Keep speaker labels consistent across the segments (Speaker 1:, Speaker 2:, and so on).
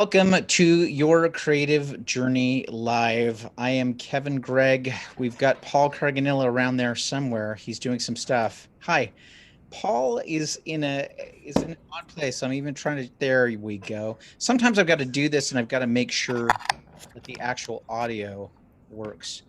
Speaker 1: Welcome to Your Creative Journey Live. I am Kevin Gregg. We've got Paul Carganillo around there somewhere. He's doing some stuff. Hi. Paul is in an odd place. I'm even trying to there we go. Sometimes I've got to do this and I've got to make sure that the actual audio works.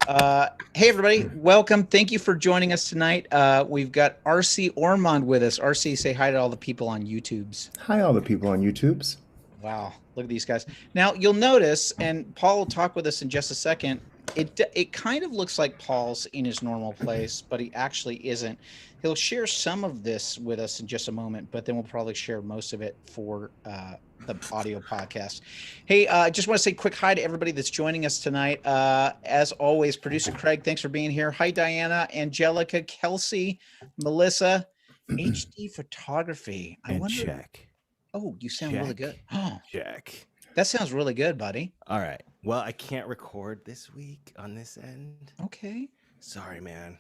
Speaker 1: Hey everybody, welcome. Thank you for joining us tonight. We've got RC Ormond with us. RC, say hi to all the people on YouTube's.
Speaker 2: Hi, all the people on YouTube's.
Speaker 1: Wow, look at these guys. Now you'll notice, and Paul will talk with us in just a second. It kind of looks like Paul's in his normal place, but he actually isn't. He'll share some of this with us in just a moment, but then we'll probably share most of it for the audio podcast. Hey, I just want to say a quick hi to everybody that's joining us tonight. As always, producer Craig, thanks for being here. Hi, Diana, Angelica, Kelsey, Melissa, HD Photography. I
Speaker 3: And
Speaker 1: wonder.
Speaker 3: check.
Speaker 1: Oh, you sound really good. Oh,
Speaker 3: Check.
Speaker 1: that sounds really good, buddy.
Speaker 3: All right. Well, I can't record this week on this end.
Speaker 1: Okay.
Speaker 3: Sorry, man.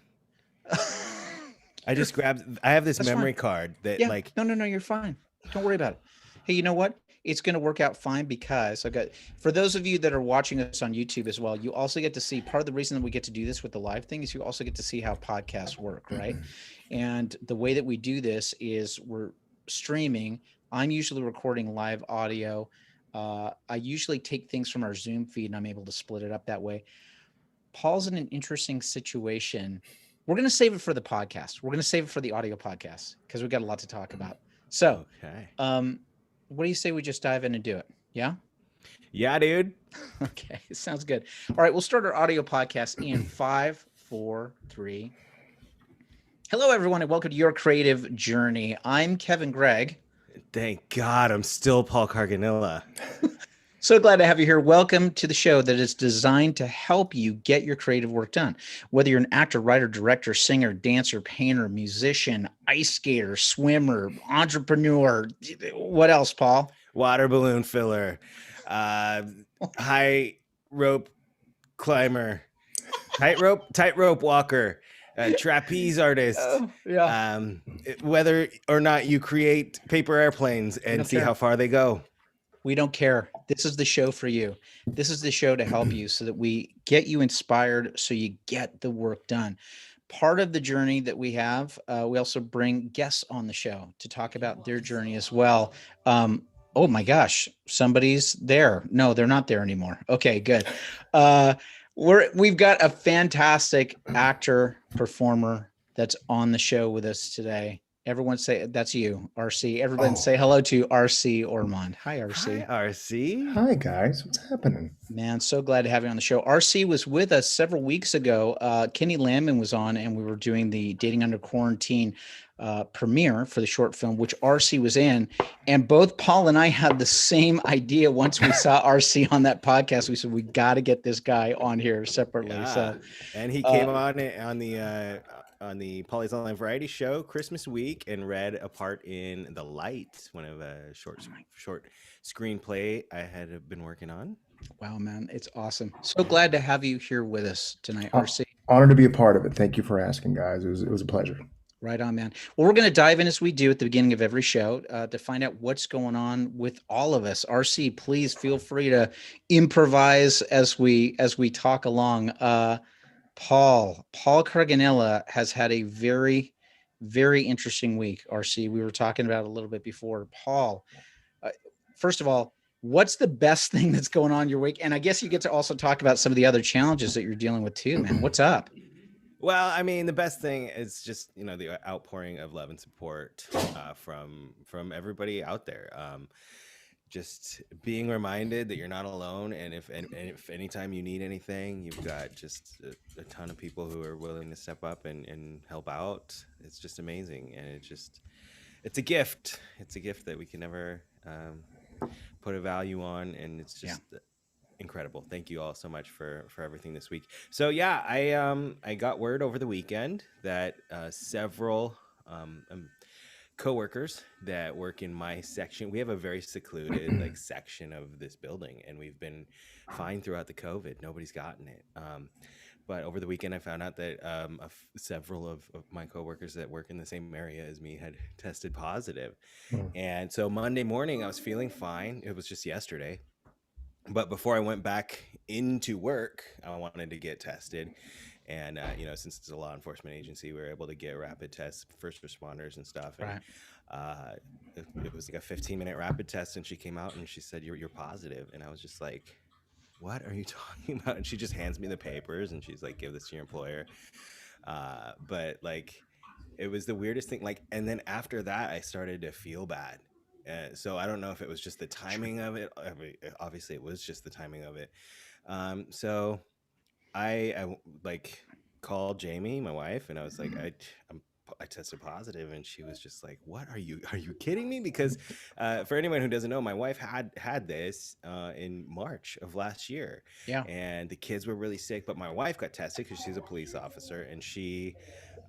Speaker 3: I just grabbed. I have this
Speaker 1: That's
Speaker 3: memory
Speaker 1: fine.
Speaker 3: card that,
Speaker 1: Yeah.
Speaker 3: like,
Speaker 1: No, you're fine. Don't worry about it. Hey, you know what? It's going to work out fine because I've got, for those of you that are watching us on YouTube as well, you also get to see part of the reason that we get to do this with the live thing is you also get to see how podcasts work, right? And the way that we do this is we're streaming. I'm usually recording live audio. I usually take things from our Zoom feed and I'm able to split it up that way. Paul's in an interesting situation. We're going to save it for the podcast. We're going to save it for the audio podcast because we've got a lot to talk about. So,
Speaker 3: okay.
Speaker 1: What do you say we just dive in and do it? Yeah?
Speaker 3: Yeah, dude.
Speaker 1: Okay. Sounds good. All right. We'll start our audio podcast in 5, 4, 3. Hello, everyone, and welcome to Your Creative Journey. I'm Kevin Gregg.
Speaker 3: Thank God I'm still Paul Carganilla.
Speaker 1: So glad to have you here. Welcome to the show that is designed to help you get your creative work done. Whether you're an actor, writer, director, singer, dancer, painter, musician, ice skater, swimmer, entrepreneur, what else, Paul?
Speaker 3: Water balloon filler. High rope climber. Tightrope walker. Trapeze artist.
Speaker 1: Yeah.
Speaker 3: Whether or not you create paper airplanes and see how far they go.
Speaker 1: We don't care. This is the show for you. This is the show to help you so that we get you inspired so you get the work done. Part of the journey that we have, we also bring guests on the show to talk about their journey as well. Oh my gosh, somebody's there. No, they're not there anymore. Okay, good. We've got a fantastic actor, performer that's on the show with us today. Everyone say, that's you, RC. Everyone say hello to RC Ormond. Hi, RC.
Speaker 3: Hi, RC.
Speaker 2: Hi, guys. What's happening?
Speaker 1: Man, so glad to have you on the show. RC was with us several weeks ago. Kenny Landman was on, and we were doing the Dating Under Quarantine premiere for the short film, which RC was in. And both Paul and I had the same idea once we saw RC on that podcast. We said, we got to get this guy on here separately.
Speaker 3: Yeah.
Speaker 1: So,
Speaker 3: and he came on the Polly's Online Variety Show Christmas week and read a part in The Light, one of a short screenplay I had been working on.
Speaker 1: Wow, man, it's awesome. So glad to have you here with us tonight, RC.
Speaker 2: Honored to be a part of it. Thank you for asking, guys. It was a pleasure.
Speaker 1: Right on, man. Well, we're going to dive in as we do at the beginning of every show to find out what's going on with all of us. RC, please feel free to improvise as we talk along. Paul Carganilla has had a very, very interesting week. RC, we were talking about it a little bit before. Paul, first of all, what's the best thing that's going on your week? And I guess you get to also talk about some of the other challenges that you're dealing with too, man. What's up?
Speaker 3: Well, I mean, the best thing is just, the outpouring of love and support from everybody out there. Just being reminded that you're not alone. And if anytime you need anything, you've got just a ton of people who are willing to step up and help out. It's just amazing. And it's a gift. It's a gift that we can never put a value on. And it's just incredible. Thank you all so much for everything this week. So yeah, I got word over the weekend that several coworkers that work in my section. We have a very secluded like section of this building, and we've been fine throughout the COVID. Nobody's gotten it. But over the weekend, I found out that several of my coworkers that work in the same area as me had tested positive. And so Monday morning, I was feeling fine. It was just yesterday. But before I went back into work, I wanted to get tested. And, since it's a law enforcement agency, we were able to get rapid tests, first responders and stuff. And it was like a 15-minute rapid test. And she came out and she said, you're positive. And I was just like, what are you talking about? And she just hands me the papers and she's like, give this to your employer. But like, it was the weirdest thing. Like, and then after that, I started to feel bad. So I don't know if it was just the timing of it. Obviously it was just the timing of it. So I like called Jamie, my wife, and I was like, I tested positive, and she was just like, what are you kidding me? Because for anyone who doesn't know, my wife had this in March of last year.
Speaker 1: Yeah.
Speaker 3: And the kids were really sick, but my wife got tested because she's a police officer, and she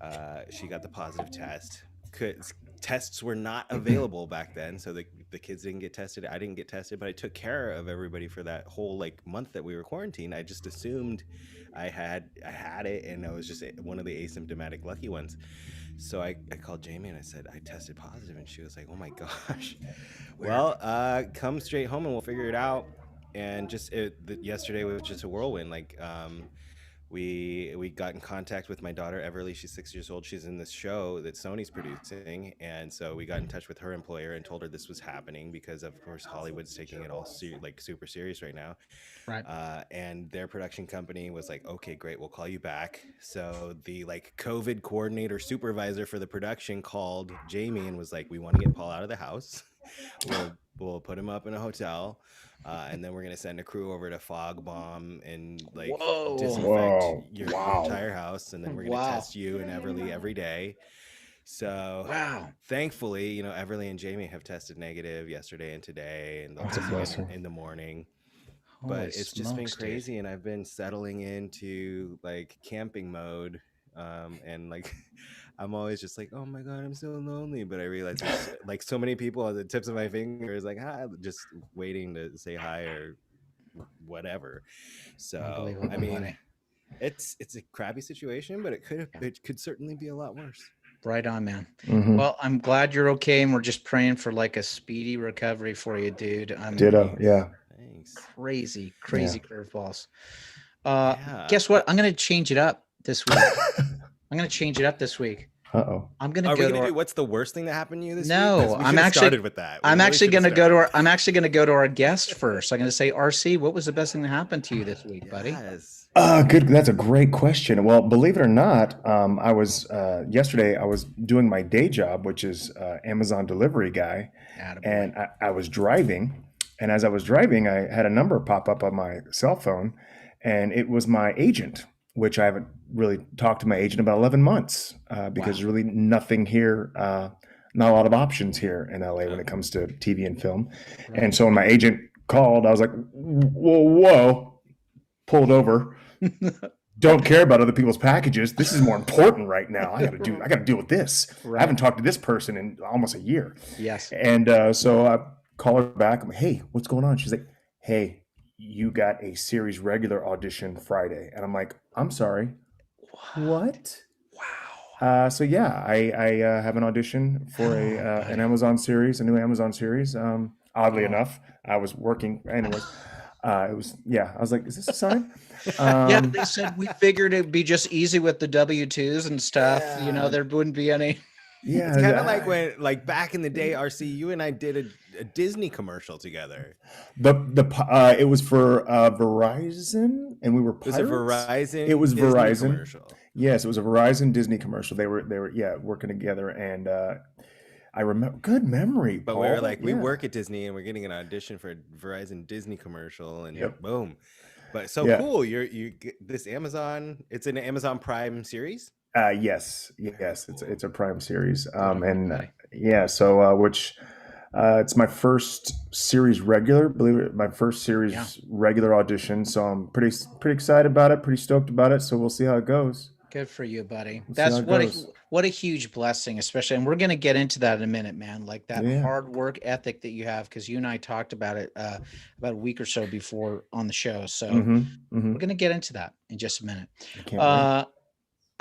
Speaker 3: got the positive test. Tests were not available back then, so the kids didn't get tested. I didn't get tested, but I took care of everybody for that whole like month that we were quarantined. I just assumed I had it, and I was just one of the asymptomatic lucky ones. So I called Jamie and I said I tested positive, and she was like, "Oh my gosh." Well, come straight home and we'll figure it out. And yesterday was just a whirlwind. Like we got in contact with my daughter Everly. She's 6 years old. She's in this show that Sony's producing, and so we got in touch with her employer and told her this was happening because of course Hollywood's taking it all super serious right now.
Speaker 1: Right.
Speaker 3: And their production company was like, okay, great, we'll call you back. So the like COVID coordinator supervisor for the production called Jamie and was like, we want to get Paul out of the house. We'll put him up in a hotel. And then we're going to send a crew over to fog bomb and like disinfect your entire house. And then we're going to test you and Everly every day. So thankfully, Everly and Jamie have tested negative yesterday and today, and they'll test in the morning. But it's just been crazy. Dude. And I've been settling into like camping mode. And like, I'm always just like, oh my God, I'm so lonely. But I realize there's like so many people on the tips of my fingers, like, hi, just waiting to say hi or whatever. So, I mean, it's a crappy situation, but it could certainly be a lot worse.
Speaker 1: Right on, man. Mm-hmm. Well, I'm glad you're okay. And we're just praying for like a speedy recovery for you, dude.
Speaker 2: Ditto. Yeah.
Speaker 3: Thanks.
Speaker 1: Crazy curveballs. Guess what? I'm going to change it up this week. I'm going to change it up this week.
Speaker 2: Uh-oh.
Speaker 1: I'm going to go to
Speaker 3: what's the worst thing that happened to you this week?
Speaker 1: No, I'm actually
Speaker 3: started with that.
Speaker 1: I'm actually going to go to our guest first. I'm going to say, RC, what was the best thing that happened to you this week, buddy?
Speaker 2: Good. That's a great question. Well, believe it or not, I was yesterday I was doing my day job, which is Amazon delivery guy. And I was driving, and as I was driving, I had a number pop up on my cell phone, and it was my agent, which I haven't really talked to my agent about 11 months because there's really nothing here, not a lot of options here in LA when it comes to TV and film. Right. And so when my agent called, I was like, whoa, pulled over. Don't care about other people's packages. This is more important right now. I got to deal with this. Right. I haven't talked to this person in almost a year.
Speaker 1: Yes.
Speaker 2: And so I call her back. I'm like, hey, what's going on? She's like, hey, you got a series regular audition Friday. And I'm like, I'm sorry. What? Wow. So yeah, I have an audition for an Amazon series, a new Amazon series. Oddly enough, I was working anyways. I was like, is this a sign?
Speaker 1: Yeah, they said we figured it'd be just easy with the W-2s and stuff. Yeah. There wouldn't be any.
Speaker 3: Yeah, it's kind of like when, like back in the day, RC, you and I did a Disney commercial together.
Speaker 2: It was for Verizon, and we were pirates.
Speaker 3: Was it Verizon?
Speaker 2: It was
Speaker 3: Disney
Speaker 2: Verizon
Speaker 3: commercial.
Speaker 2: Yes, it was a Verizon Disney commercial. They were working together, and I remember. Good memory,
Speaker 3: but
Speaker 2: Paul.
Speaker 3: we were like, we work at Disney, and we're getting an audition for a Verizon Disney commercial, and boom. But cool. You this Amazon. It's an Amazon Prime series.
Speaker 2: Yes, it's a Prime series, which it's my first series regular, my first series regular audition. So I'm pretty excited about it, pretty stoked about it. So we'll see how it goes.
Speaker 1: Good for you, buddy. what a huge blessing, especially, and we're going to get into that in a minute, man, like that
Speaker 2: Yeah.
Speaker 1: hard work ethic that you have, because you and I talked about it about a week or so before on the show. So we're going to get into that in just a minute.
Speaker 2: I can't wait.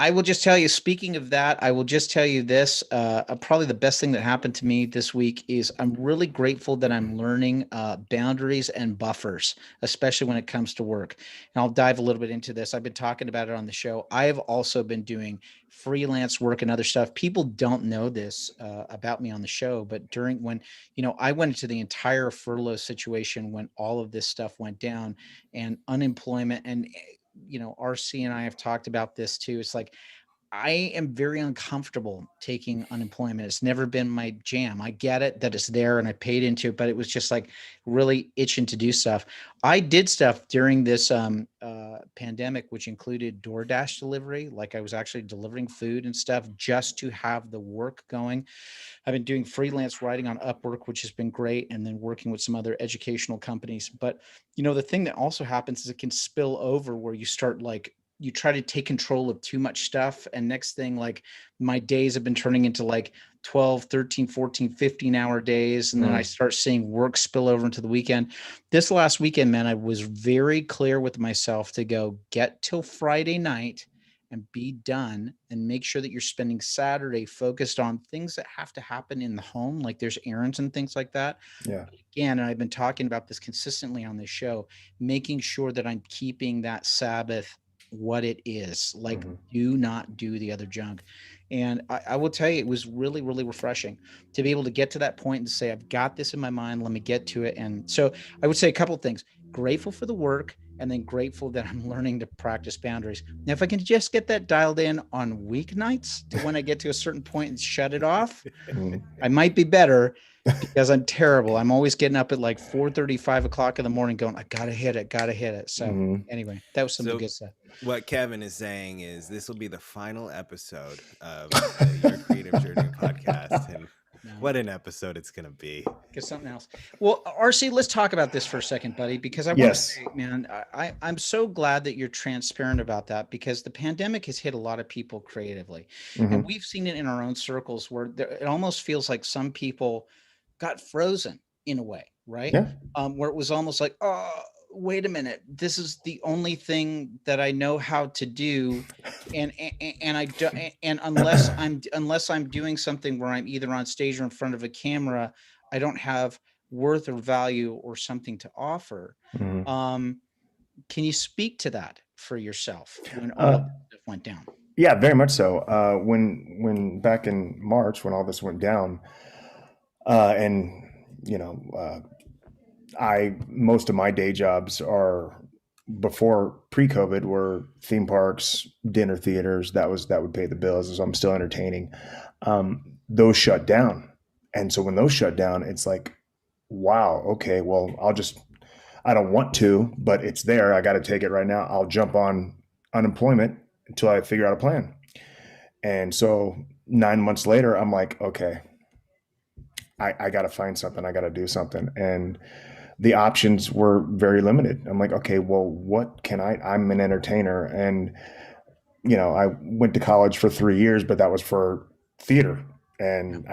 Speaker 1: I will just tell you, speaking of that, I will just tell you this, probably the best thing that happened to me this week is I'm really grateful that I'm learning boundaries and buffers, especially when it comes to work. And I'll dive a little bit into this. I've been talking about it on the show. I have also been doing freelance work and other stuff. People don't know this about me on the show, but during when, I went into the entire furlough situation when all of this stuff went down and unemployment and RC and I have talked about this too. It's like, I am very uncomfortable taking unemployment. It's never been my jam. I get it that it's there and I paid into it, but it was just like really itching to do stuff. I did stuff during this pandemic, which included DoorDash delivery. Like I was actually delivering food and stuff just to have the work going. I've been doing freelance writing on Upwork, which has been great, and then working with some other educational companies. But the thing that also happens is it can spill over where you start you try to take control of too much stuff. And next thing, like my days have been turning into like 12, 13, 14, 15-hour days. And then I start seeing work spill over into the weekend. This last weekend, man, I was very clear with myself to go get till Friday night and be done, and make sure that you're spending Saturday focused on things that have to happen in the home. Like there's errands and things like that.
Speaker 2: Yeah.
Speaker 1: Again, and I've been talking about this consistently on this show, making sure that I'm keeping that Sabbath what it is. Like, do not do the other junk. And I will tell you, it was really, really refreshing to be able to get to that point and say, I've got this in my mind. Let me get to it. And so I would say a couple of things: grateful for the work, and then grateful that I'm learning to practice boundaries. Now, if I can just get that dialed in on weeknights to when I get to a certain point and shut it off, I might be better, because I'm terrible. I'm always getting up at like 4:30, 5 o'clock in the morning going, I gotta hit it. So anyway, that was some good stuff.
Speaker 3: What Kevin is saying is this will be the final episode of Your Creative Journey podcast. And what an episode it's going to be.
Speaker 1: Get something else. Well, RC, let's talk about this for a second, buddy, because I want to say, man, I'm so glad that you're transparent about that, because the pandemic has hit a lot of people creatively. And we've seen it in our own circles where it almost feels like some people got frozen in a way, right?
Speaker 2: Yeah.
Speaker 1: Where it was almost like, oh, wait a minute, this is the only thing that I know how to do, and I do, and unless I'm doing something where I'm either on stage or in front of a camera, I don't have worth or value or something to offer. Can you speak to that for yourself when all of this went down?
Speaker 2: Yeah, very much so. When back in March, when all this went down, and most of my day jobs are before pre-COVID were theme parks, dinner theaters. That would pay the bills, as I'm still entertaining. Those shut down. And so when those shut down, it's like, wow, okay, well, I don't want to, but it's there. I got to take it right now. I'll jump on unemployment until I figure out a plan. And so 9 months later, I'm like, okay, I got to find something. I got to do something. And the options were very limited. I'm like, okay, well, what can I'm an entertainer, and, I went to college for 3 years, but that was for theater. And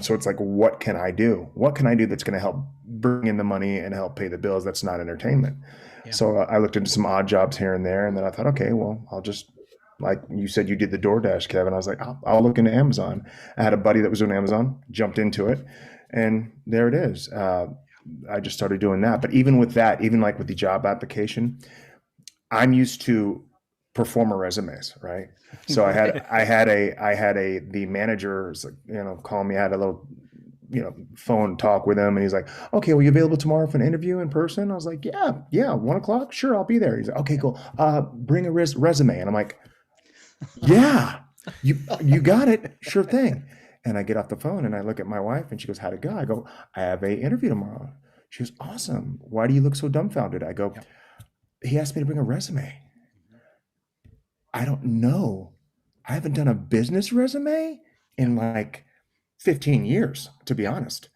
Speaker 2: so it's like, what can I do? What can I do that's going to help bring in the money and help pay the bills? That's not entertainment. Yeah. So I looked into some odd jobs here and there. And then I thought, okay, well, I'll just, like you said, you did the DoorDash, Kevin. I was like, I'll look into Amazon. I had a buddy that was doing Amazon, jumped into it, and there it is. I just started doing that. But even with that, even like with the job application, I'm used to performer resumes, right? So I had the manager, call me. I had a little, phone talk with him, and he's like, okay, well, you available tomorrow for an interview in person? I was like, yeah, 1:00. Sure. I'll be there. He's like, okay, cool. Bring a resume. And I'm like, yeah, you got it. Sure thing. And I get off the phone and I look at my wife and she goes, how'd it go? I go, I have a interview tomorrow. She goes, awesome. Why do you look so dumbfounded? I go, he asked me to bring a resume. I don't know. I haven't done a business resume in like 15 years, to be honest.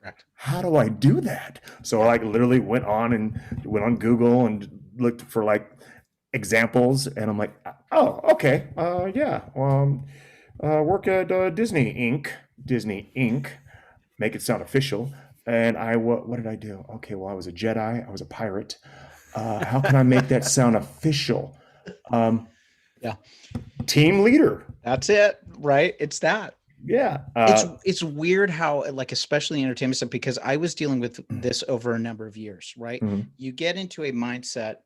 Speaker 2: Correct. How do I do that? So I literally went on Google and looked for examples, and I'm like, oh, okay. Yeah. work at Disney Inc. Disney Inc. Make it sound official. And what did I do? Okay, well, I was a Jedi. I was a pirate. How can I make that sound official?
Speaker 1: Yeah.
Speaker 2: Team leader.
Speaker 1: That's it, right? It's that.
Speaker 2: Yeah.
Speaker 1: It's weird how, like, especially in entertainment stuff, because I was dealing with this over a number of years, right?
Speaker 2: Mhm.
Speaker 1: You get into a mindset.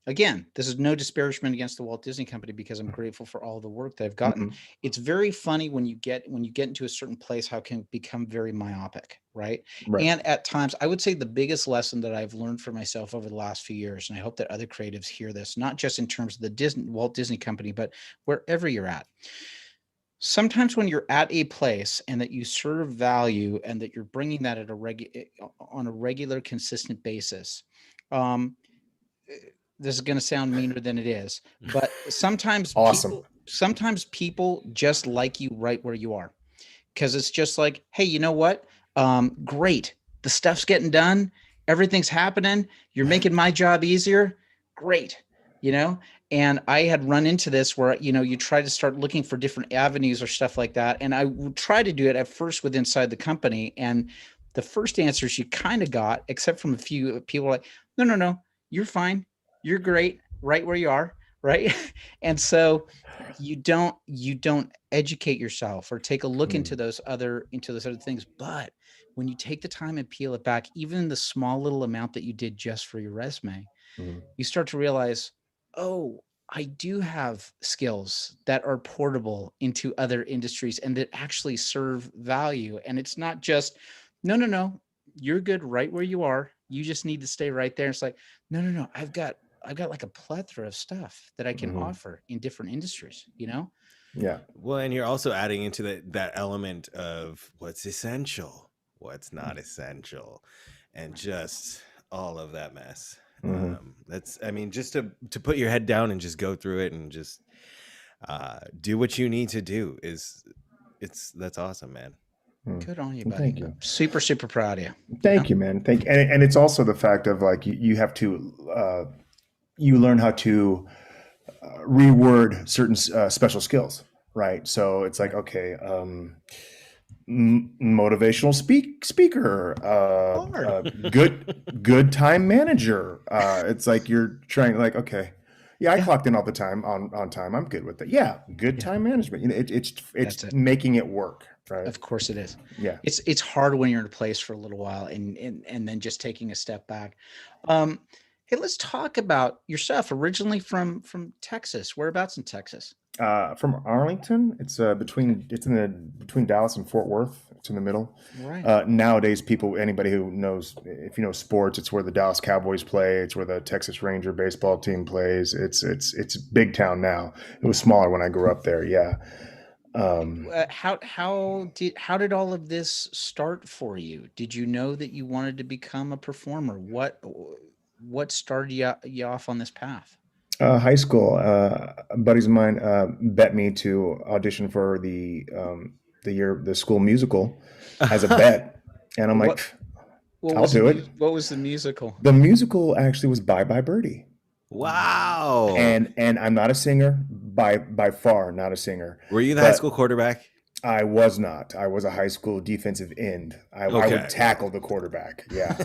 Speaker 1: Again, this is no disparagement against the Walt Disney Company, because I'm grateful for all the work they've gotten.
Speaker 2: Mhm.
Speaker 1: It's very funny when you get into a certain place, how it can become very myopic, right?
Speaker 2: Right.
Speaker 1: And at times, I would say the biggest lesson that I've learned for myself over the last few years, and I hope that other creatives hear this, not just in terms of the Walt Disney Company, but wherever you're at. Sometimes when you're at a place and that you serve value and that you're bringing that at on a regular, consistent basis, um, this is going to sound meaner than it is, but sometimes
Speaker 2: Awesome.
Speaker 1: people just like you right where you are, because it's just like, hey, you know what? Great, the stuff's getting done, everything's happening, you're making my job easier. Great, you know. And I had run into this where, you know, you try to start looking for different avenues or stuff like that, and I would try to do it at first with inside the company, and the first answers you kind of got, except from a few people, like, no, you're fine, you're great right where you are, right? And so you don't educate yourself or take a look into those other things. But when you take the time and peel it back, even the small little amount that you did just for your resume, you start to realize, oh, I do have skills that are portable into other industries and that actually serve value. And it's not just, no, you're good right where you are, you just need to stay right there. It's like, no, I've got like a plethora of stuff that I can offer in different industries, you know?
Speaker 2: Yeah.
Speaker 3: Well, and you're also adding into that element of what's essential, what's not essential, and just all of that mess. I mean, just to put your head down and just go through it and just do what you need to do that's awesome, man.
Speaker 1: Good on you,
Speaker 2: Well,
Speaker 1: buddy.
Speaker 2: thank you.
Speaker 1: Super, super proud of you.
Speaker 2: Thank you, man. Thank you. And it's also the fact of like you have to you learn how to reword certain special skills, right? So it's like, okay, motivational speaker, good time manager. It's like you're trying, like, okay, yeah, I clocked in all the time on time. I'm good with that. Yeah, good time management. You know, it's making it work, right?
Speaker 1: Of course it is.
Speaker 2: Yeah,
Speaker 1: it's hard when you're in a place for a little while and then just taking a step back. Hey, let's talk about your stuff. Originally from Texas. Whereabouts in Texas?
Speaker 2: From Arlington. It's between Dallas and Fort Worth. It's in the middle.
Speaker 1: Right.
Speaker 2: Nowadays, anybody who knows, if you know sports, it's where the Dallas Cowboys play. It's where the Texas Ranger baseball team plays. It's big town now. It was smaller when I grew up there. Yeah.
Speaker 1: How did all of this start for you? Did you know that you wanted to become a performer? What started you off on this path?
Speaker 2: High school, buddies of mine bet me to audition for the school musical as a bet, and I'm like, I'll do it.
Speaker 1: What was the musical?
Speaker 2: The musical actually was Bye Bye Birdie.
Speaker 3: Wow.
Speaker 2: And I'm not a singer, by far not a singer.
Speaker 3: Were you the high school quarterback?
Speaker 2: I was not. I was a high school defensive end. I would tackle the quarterback. Yeah.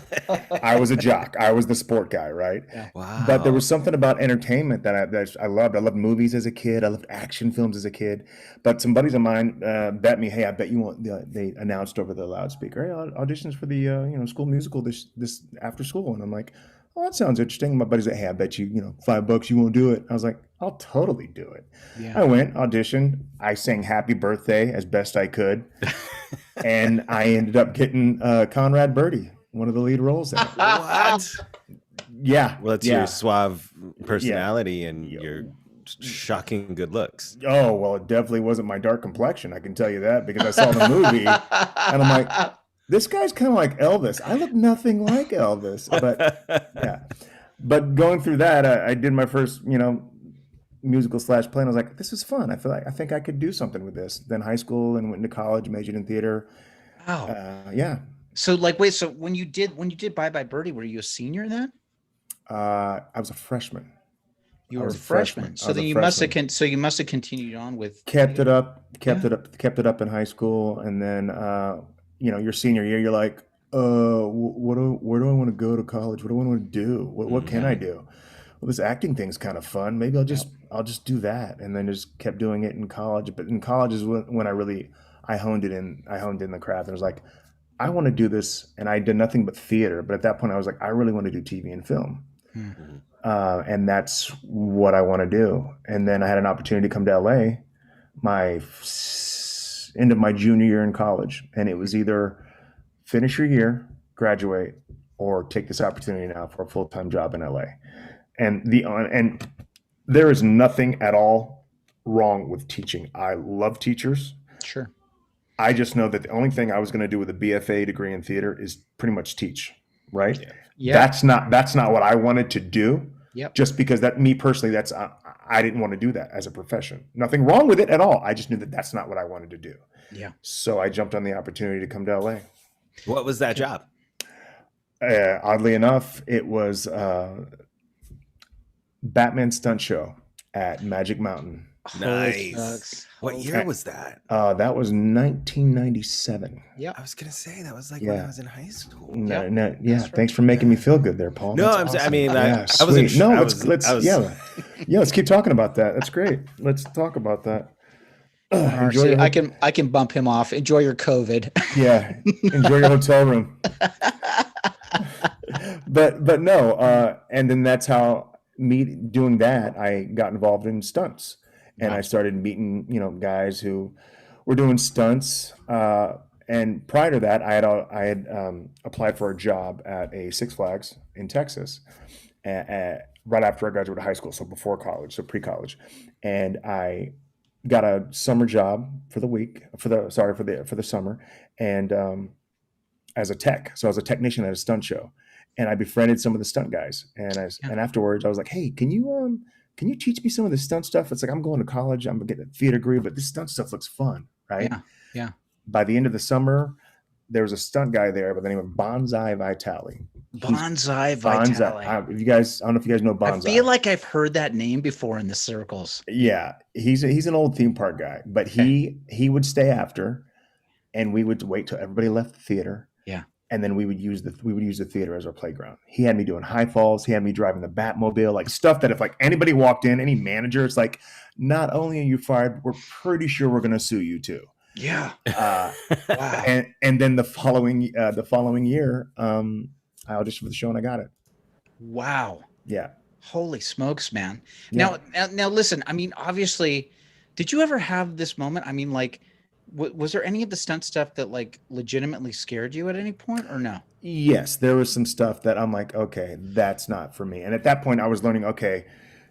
Speaker 2: I was a jock. I was the sport guy, right?
Speaker 1: Yeah.
Speaker 3: Wow.
Speaker 2: But there was something about entertainment that I loved. I loved movies as a kid. I loved action films as a kid. But some buddies of mine bet me, hey, I bet you won't. They announced over the loudspeaker, hey, auditions for the school musical this after school. And I'm like, oh, that sounds interesting. My buddy's like, hey, I bet you, $5 you won't do it. I was like, I'll totally do it. Yeah. I went, auditioned. I sang Happy Birthday as best I could. And I ended up getting Conrad Birdie, one of the lead roles in it.
Speaker 3: What?
Speaker 2: Yeah.
Speaker 3: Well, it's your suave personality and your shocking good looks.
Speaker 2: Oh, well, it definitely wasn't my dark complexion. I can tell you that because I saw the movie and I'm like, this guy's kind of like Elvis. I look nothing like Elvis, but yeah. But going through that, I did my first, musical / play, and I was like, this is fun. I think I could do something with this. Then high school and went into college, majored in theater.
Speaker 1: Wow.
Speaker 2: Yeah.
Speaker 1: So so when you did Bye Bye Birdie, were you a senior then?
Speaker 2: I was a freshman.
Speaker 1: You
Speaker 2: I
Speaker 1: were a
Speaker 2: was a
Speaker 1: freshman.
Speaker 2: freshman. I
Speaker 1: So
Speaker 2: was
Speaker 1: then
Speaker 2: a
Speaker 1: you must have
Speaker 2: freshman.
Speaker 1: so you must have continued on with
Speaker 2: Kept it up,
Speaker 1: yeah.
Speaker 2: kept it up in high school, and then your senior year, you're like, where do I want to go to college? What do I want to do? What can
Speaker 3: Mm-hmm.
Speaker 2: I
Speaker 1: Yeah.
Speaker 2: do? Well, this acting thing's kind of fun. Maybe
Speaker 1: Yep.
Speaker 2: I'll just do that, and then just kept doing it in college. But in college is when I honed in the craft, and was like, I want to do this, and I did nothing but theater. But at that point, I was like, I really want to do TV and film.
Speaker 1: Hmm.
Speaker 3: Mm-hmm.
Speaker 2: And that's what I want to do. And then I had an opportunity to come to LA my end of my junior year in college, and it was either finish your year, graduate, or take this opportunity now for a full-time job in LA. And there is nothing at all wrong with teaching. I love teachers.
Speaker 1: Sure.
Speaker 2: I just know that the only thing I was going to do with a BFA degree in theater is pretty much teach, right?
Speaker 3: Yeah.
Speaker 1: Yeah.
Speaker 2: That's not what I wanted to do.
Speaker 1: Yep.
Speaker 2: Just because me personally, I didn't want to do that as a profession. Nothing wrong with it at all. I just knew that that's not what I wanted to do.
Speaker 1: Yeah.
Speaker 2: So I jumped on the opportunity to come to LA.
Speaker 3: What was that job?
Speaker 2: Oddly enough, it was Batman stunt show at Magic Mountain.
Speaker 3: Nice. What year was that?
Speaker 2: That was 1997.
Speaker 1: Yeah.
Speaker 3: I was gonna say that was like when I was in high school.
Speaker 2: Yeah.
Speaker 1: Right.
Speaker 2: Thanks for making me feel good there, Paul.
Speaker 3: No,
Speaker 2: That's awesome.
Speaker 3: I mean,
Speaker 2: yeah,
Speaker 3: I was.
Speaker 2: sweet. Let's keep talking about that. That's great. Let's talk about that.
Speaker 1: RC, I can bump him off. Enjoy your COVID.
Speaker 2: Yeah, enjoy your hotel room. but no, and then that's how me doing that, I got involved in stunts, and I started meeting guys who were doing stunts. And prior to that, I had applied for a job at a Six Flags in Texas, right after I graduated high school, so before college, so pre-college, and I got a summer job for the summer, and as a tech. So I was a technician at a stunt show, and I befriended some of the stunt guys. And and afterwards I was like, hey, can you teach me some of the stunt stuff? It's like, I'm going to college, I'm gonna get a theater degree, but this stunt stuff looks fun, right?
Speaker 1: Yeah.
Speaker 2: By the end of the summer, there was a stunt guy there by the name of Bonsai Vitale.
Speaker 1: Bonsai Vitale.
Speaker 2: I don't know if you guys know Bonsai.
Speaker 1: I feel like I've heard that name before in the circles.
Speaker 2: Yeah, he's an old theme park guy, but he would stay after, and we would wait till everybody left the theater.
Speaker 1: Yeah.
Speaker 2: And then we would use the theater as our playground. He had me doing high falls. He had me driving the Batmobile, like stuff that if like anybody walked in, any manager, it's like, not only are you fired, we're pretty sure we're going to sue you too.
Speaker 1: Yeah.
Speaker 2: Wow. And then the following year, I auditioned for the show and I got it.
Speaker 1: Wow.
Speaker 2: Yeah.
Speaker 1: Holy smokes, man.
Speaker 2: Yeah.
Speaker 1: Now listen, I mean, obviously, did you ever have this moment? I mean, like, was there any of the stunt stuff that like legitimately scared you at any point or no?
Speaker 2: Yes, there was some stuff that I'm like, okay, that's not for me. And at that point I was learning, okay,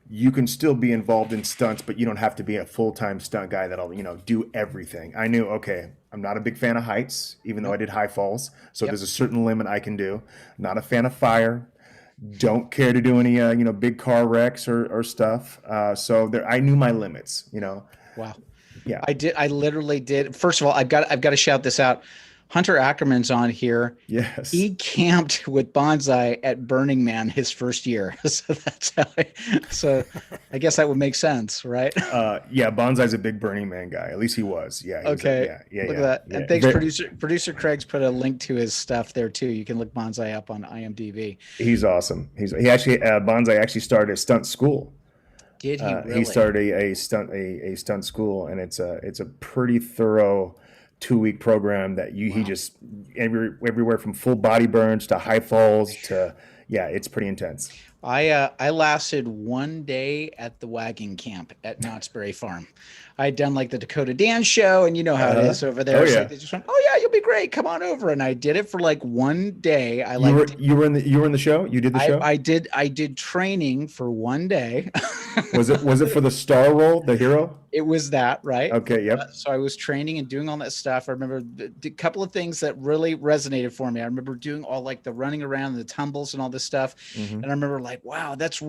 Speaker 2: you can still be involved in stunts, but you don't have to be a full-time stunt guy that'll, do everything. I knew, okay, I'm not a big fan of heights, even though I did high falls. So there's a certain limit I can do. Not a fan of fire. Don't care to do any, big car wrecks or stuff. So I knew my limits,
Speaker 1: Wow.
Speaker 2: Yeah.
Speaker 1: I literally did. First of all, I've got to shout this out. Hunter Ackerman's on here.
Speaker 2: Yes.
Speaker 1: He camped with Bonsai at Burning Man his first year. So that's how I guess that would make sense, right?
Speaker 2: Yeah, Bonsai's a big Burning Man guy. At least he was. Yeah.
Speaker 1: Okay. Look at that.
Speaker 2: Yeah.
Speaker 1: And thanks, producer Craig's put a link to his stuff there too. You can look Bonsai up on IMDb.
Speaker 2: He's awesome. Bonsai actually started a stunt school.
Speaker 1: Did he really?
Speaker 2: He started a stunt school, and it's a pretty thorough 2-week program that he just everywhere from full body burns to high falls to it's pretty intense.
Speaker 1: I lasted 1 day at the wagon camp at Knott's Berry Farm. I had done like the Dakota Dance show, and you know how it is over there. Like they just went, "Oh yeah, you'll be great. Come on over." And I did it for like 1 day.
Speaker 2: You were in the show. You did the show.
Speaker 1: I did training for 1 day.
Speaker 2: Was it for the star role, the hero?
Speaker 1: It was that, right?
Speaker 2: Okay, yep.
Speaker 1: So I was training and doing all that stuff. I remember a couple of things that really resonated for me. I remember doing all like the running around, the tumbles and all this stuff. Mm-hmm. And I remember like, wow, that's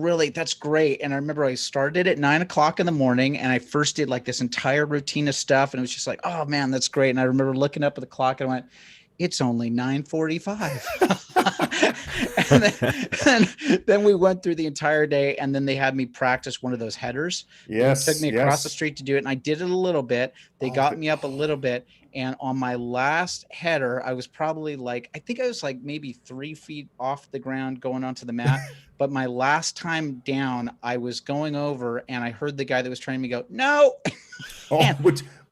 Speaker 1: great. And I remember I started at 9 o'clock in the morning, and I first did like this entire routine of stuff. And it was just like, oh man, that's great. And I remember looking up at the clock and I went, it's only 9:45. then we went through the entire day, and then they had me practice one of those headers.
Speaker 2: Yes.
Speaker 1: They took me across the street to do it, and I did it a little bit. They got me up a little bit. And on my last header, I was probably like, I think I was like maybe 3 feet off the ground going onto the mat. But my last time down, I was going over, and I heard the guy that was training me go, "No."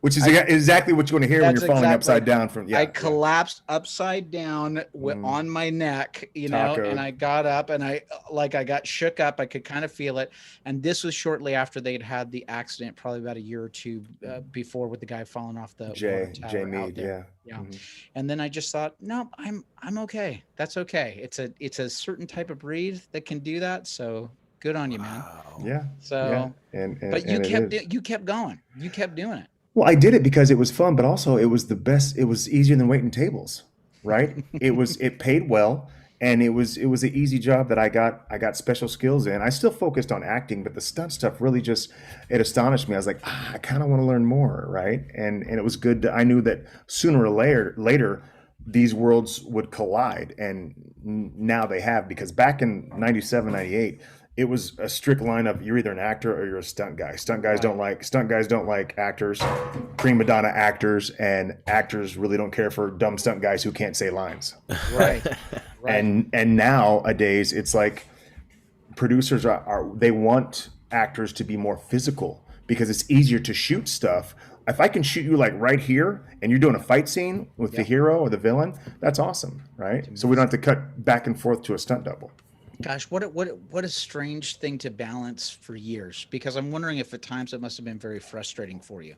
Speaker 2: Which is exactly what you want to hear when you're falling upside down from.
Speaker 1: I collapsed upside down on my neck, and I got up, and I got shook up. I could kind of feel it. And this was shortly after they'd had the accident, probably about a year or two before, with the guy falling off the
Speaker 2: Jay
Speaker 1: Mead. Yeah. Mm-hmm. And then I just thought, no, I'm okay. That's okay. It's a certain type of breed that can do that. So good on you, man.
Speaker 2: Yeah.
Speaker 1: So, but you kept going. You kept doing it.
Speaker 2: Well, I did it because it was fun, but also it was the best. It was easier than waiting tables, right? It paid well, and it was an easy job that I got special skills in. I still focused on acting, but the stunt stuff really it astonished me. I was like, I kind of want to learn more, right? And it was good. I knew that sooner or later these worlds would collide, and now they have, because back in 97, 98, it was a strict line of you're either an actor or you're a stunt guy. Stunt guys don't like actors, prima donna actors, and actors really don't care for dumb stunt guys who can't say lines.
Speaker 1: Right.
Speaker 2: And nowadays it's like producers they want actors to be more physical because it's easier to shoot stuff. If I can shoot you like right here and you're doing a fight scene with the hero or the villain, that's awesome, right? So we don't have to cut back and forth to a stunt double.
Speaker 1: Gosh, what a strange thing to balance for years, because I'm wondering if at times it must have been very frustrating for you.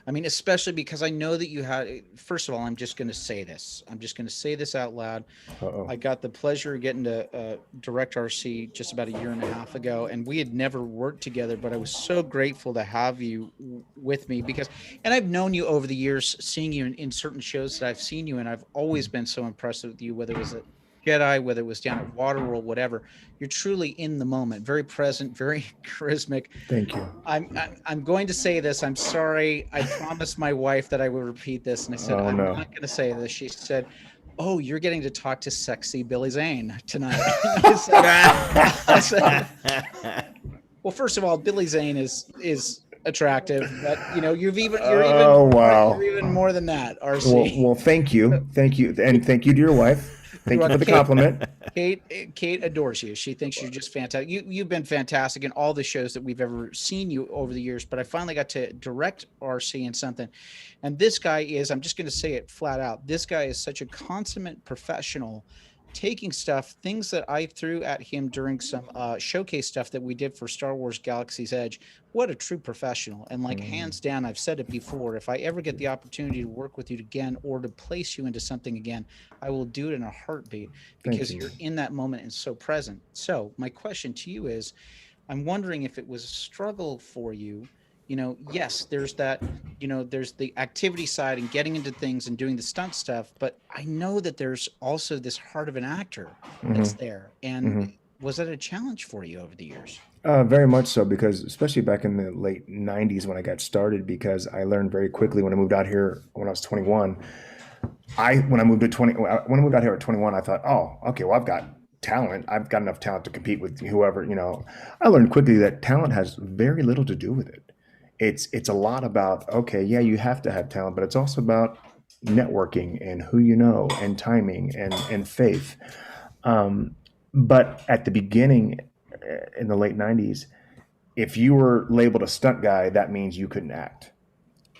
Speaker 1: I mean, especially because I know that you had, first of all, I'm just going to say this. I'm just going to say this out loud.
Speaker 2: Uh-oh.
Speaker 1: I got the pleasure of getting to direct RC just about a year and a half ago, and we had never worked together, but I was so grateful to have you with me and I've known you over the years, seeing you in certain shows that I've seen you in. I've always been so impressed with you, whether it was Jedi, whether it was down at Waterworld, whatever. You're truly in the moment, very present, very charismatic.
Speaker 2: Thank you.
Speaker 1: I'm going to say this. I'm sorry. I promised my wife that I would repeat this, and I said, I'm not going to say this. She said, "Oh, you're getting to talk to sexy Billy Zane tonight." I said, well, first of all, Billy Zane is attractive, but you're even more than that, RC.
Speaker 2: Well, thank you, and thank you to your wife. Thank you for the compliment.
Speaker 1: Kate adores you. She thinks you're just fantastic. You've been fantastic in all the shows that we've ever seen you over the years, but I finally got to direct RC in something. And this guy is, I'm just going to say it flat out, this guy is such a consummate professional, taking things that I threw at him during some showcase stuff that we did for Star Wars Galaxy's Edge. What a true professional. And hands down, I've said it before, if I ever get the opportunity to work with you again or to place you into something again, I will do it in a heartbeat, because you're in that moment and so present. So my question to you is, I'm wondering if it was a struggle for you. Yes, there's that, there's the activity side and getting into things and doing the stunt stuff, but I know that there's also this heart of an actor that's there. And was that a challenge for you over the years?
Speaker 2: Very much so, because especially back in the late 90s when I got started, because I learned very quickly when I moved out here when I was 21. When I moved out here at 21, I thought, oh, okay, well, I've got talent. I've got enough talent to compete with whoever, I learned quickly that talent has very little to do with it. It's a lot about, okay, yeah, you have to have talent, but it's also about networking and who you know and timing and faith. But at the beginning, in the late 90s, if you were labeled a stunt guy, that means you couldn't act.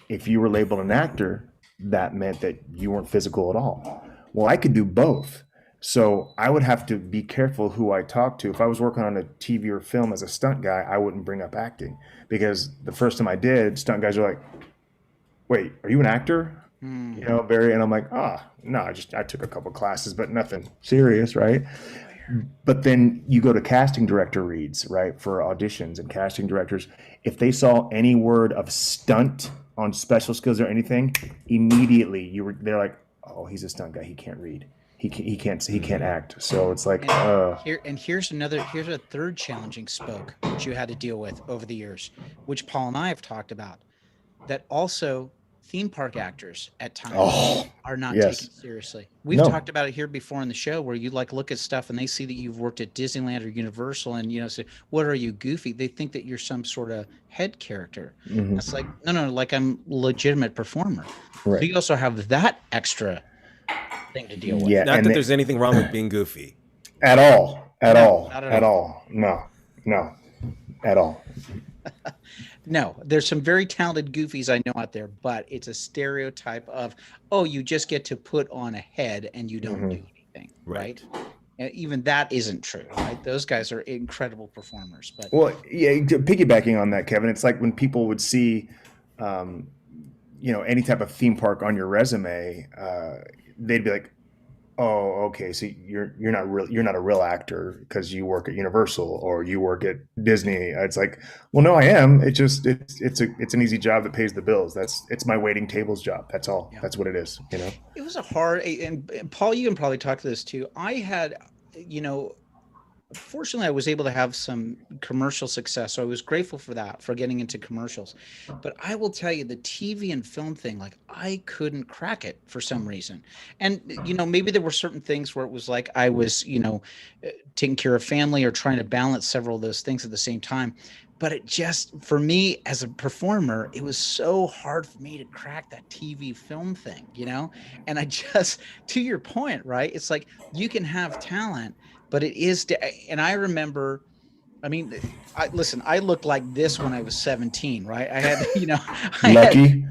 Speaker 2: If you were labeled an actor, that meant that you weren't physical at all. Well, I could do both. So I would have to be careful who I talked to. If I was working on a TV or film as a stunt guy, I wouldn't bring up acting, because the first time I did, stunt guys are like, "Wait, are you an actor?" And I'm like, no, I took a couple classes, but nothing serious, right? But then you go to casting director reads, right, for auditions, and casting directors, if they saw any word of stunt on special skills or anything, immediately they're like, "Oh, he's a stunt guy. He can't read. He can't act." So it's like,
Speaker 1: here's a third challenging spoke that you had to deal with over the years, which Paul and I have talked about, that also theme park actors at times are not taken
Speaker 2: yes.
Speaker 1: seriously. We've
Speaker 2: No.
Speaker 1: talked about it here before on the show, where you like look at stuff and they see that you've worked at Disneyland or Universal and, you know, say, what are you, Goofy? They think that you're some sort of head character.
Speaker 2: Mhm.
Speaker 1: That's like, no, like I'm a legitimate performer. So
Speaker 2: Right.
Speaker 1: you also have that extra thing to deal with.
Speaker 2: Yeah.
Speaker 3: Not
Speaker 2: and
Speaker 3: that there's anything wrong with being goofy.
Speaker 2: at all. At
Speaker 1: No,
Speaker 2: all.
Speaker 1: not at
Speaker 2: At
Speaker 1: all.
Speaker 2: all. No. No. At all.
Speaker 1: No, there's some very talented goofies I know out there, but it's a stereotype of, oh, you just get to put on a head and you don't do anything, right? And even that isn't true, right? Those guys are incredible performers. But
Speaker 2: Well, yeah, piggybacking on that, Kevin, it's like when people would see, you know, any type of theme park on your resume, they'd be like, "Oh, okay, so you're not a real actor because you work at Universal or you work at Disney." It's like, well, no, I am. It's an easy job that pays the bills. It's my waiting tables job. That's all.
Speaker 1: Yeah.
Speaker 2: That's what it is. You know.
Speaker 1: it was a hard, and Paul, you can probably talk to this too. I had, you know, fortunately I was able to have some commercial success, so I was grateful for that, for getting into commercials. But I will tell you, the TV and film thing, like I couldn't crack it for some reason. And you know, maybe there were certain things where it was like I was, you know, taking care of family or trying to balance several of those things at the same time. But it just, for me as a performer, it was so hard for me to crack that TV film thing, you know? And I just, to your point, right? It's like you can have talent, but it is, and I remember, I mean, listen, I looked like this when I was 17, right? I had, you know,
Speaker 2: Lucky.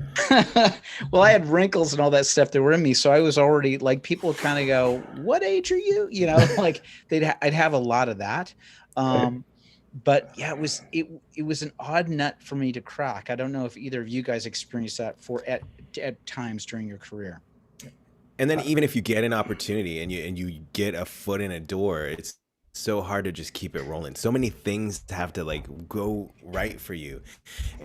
Speaker 1: Well, I had wrinkles and all that stuff that were in me. So I was already like, people would kind of go, what age are you? You know, like I'd have a lot of that. But yeah, it was an odd nut for me to crack. I don't know if either of you guys experienced that at times during your career.
Speaker 3: And then even if you get an opportunity and you get a foot in a door, it's so hard to just keep it rolling. So many things have to like go right for you,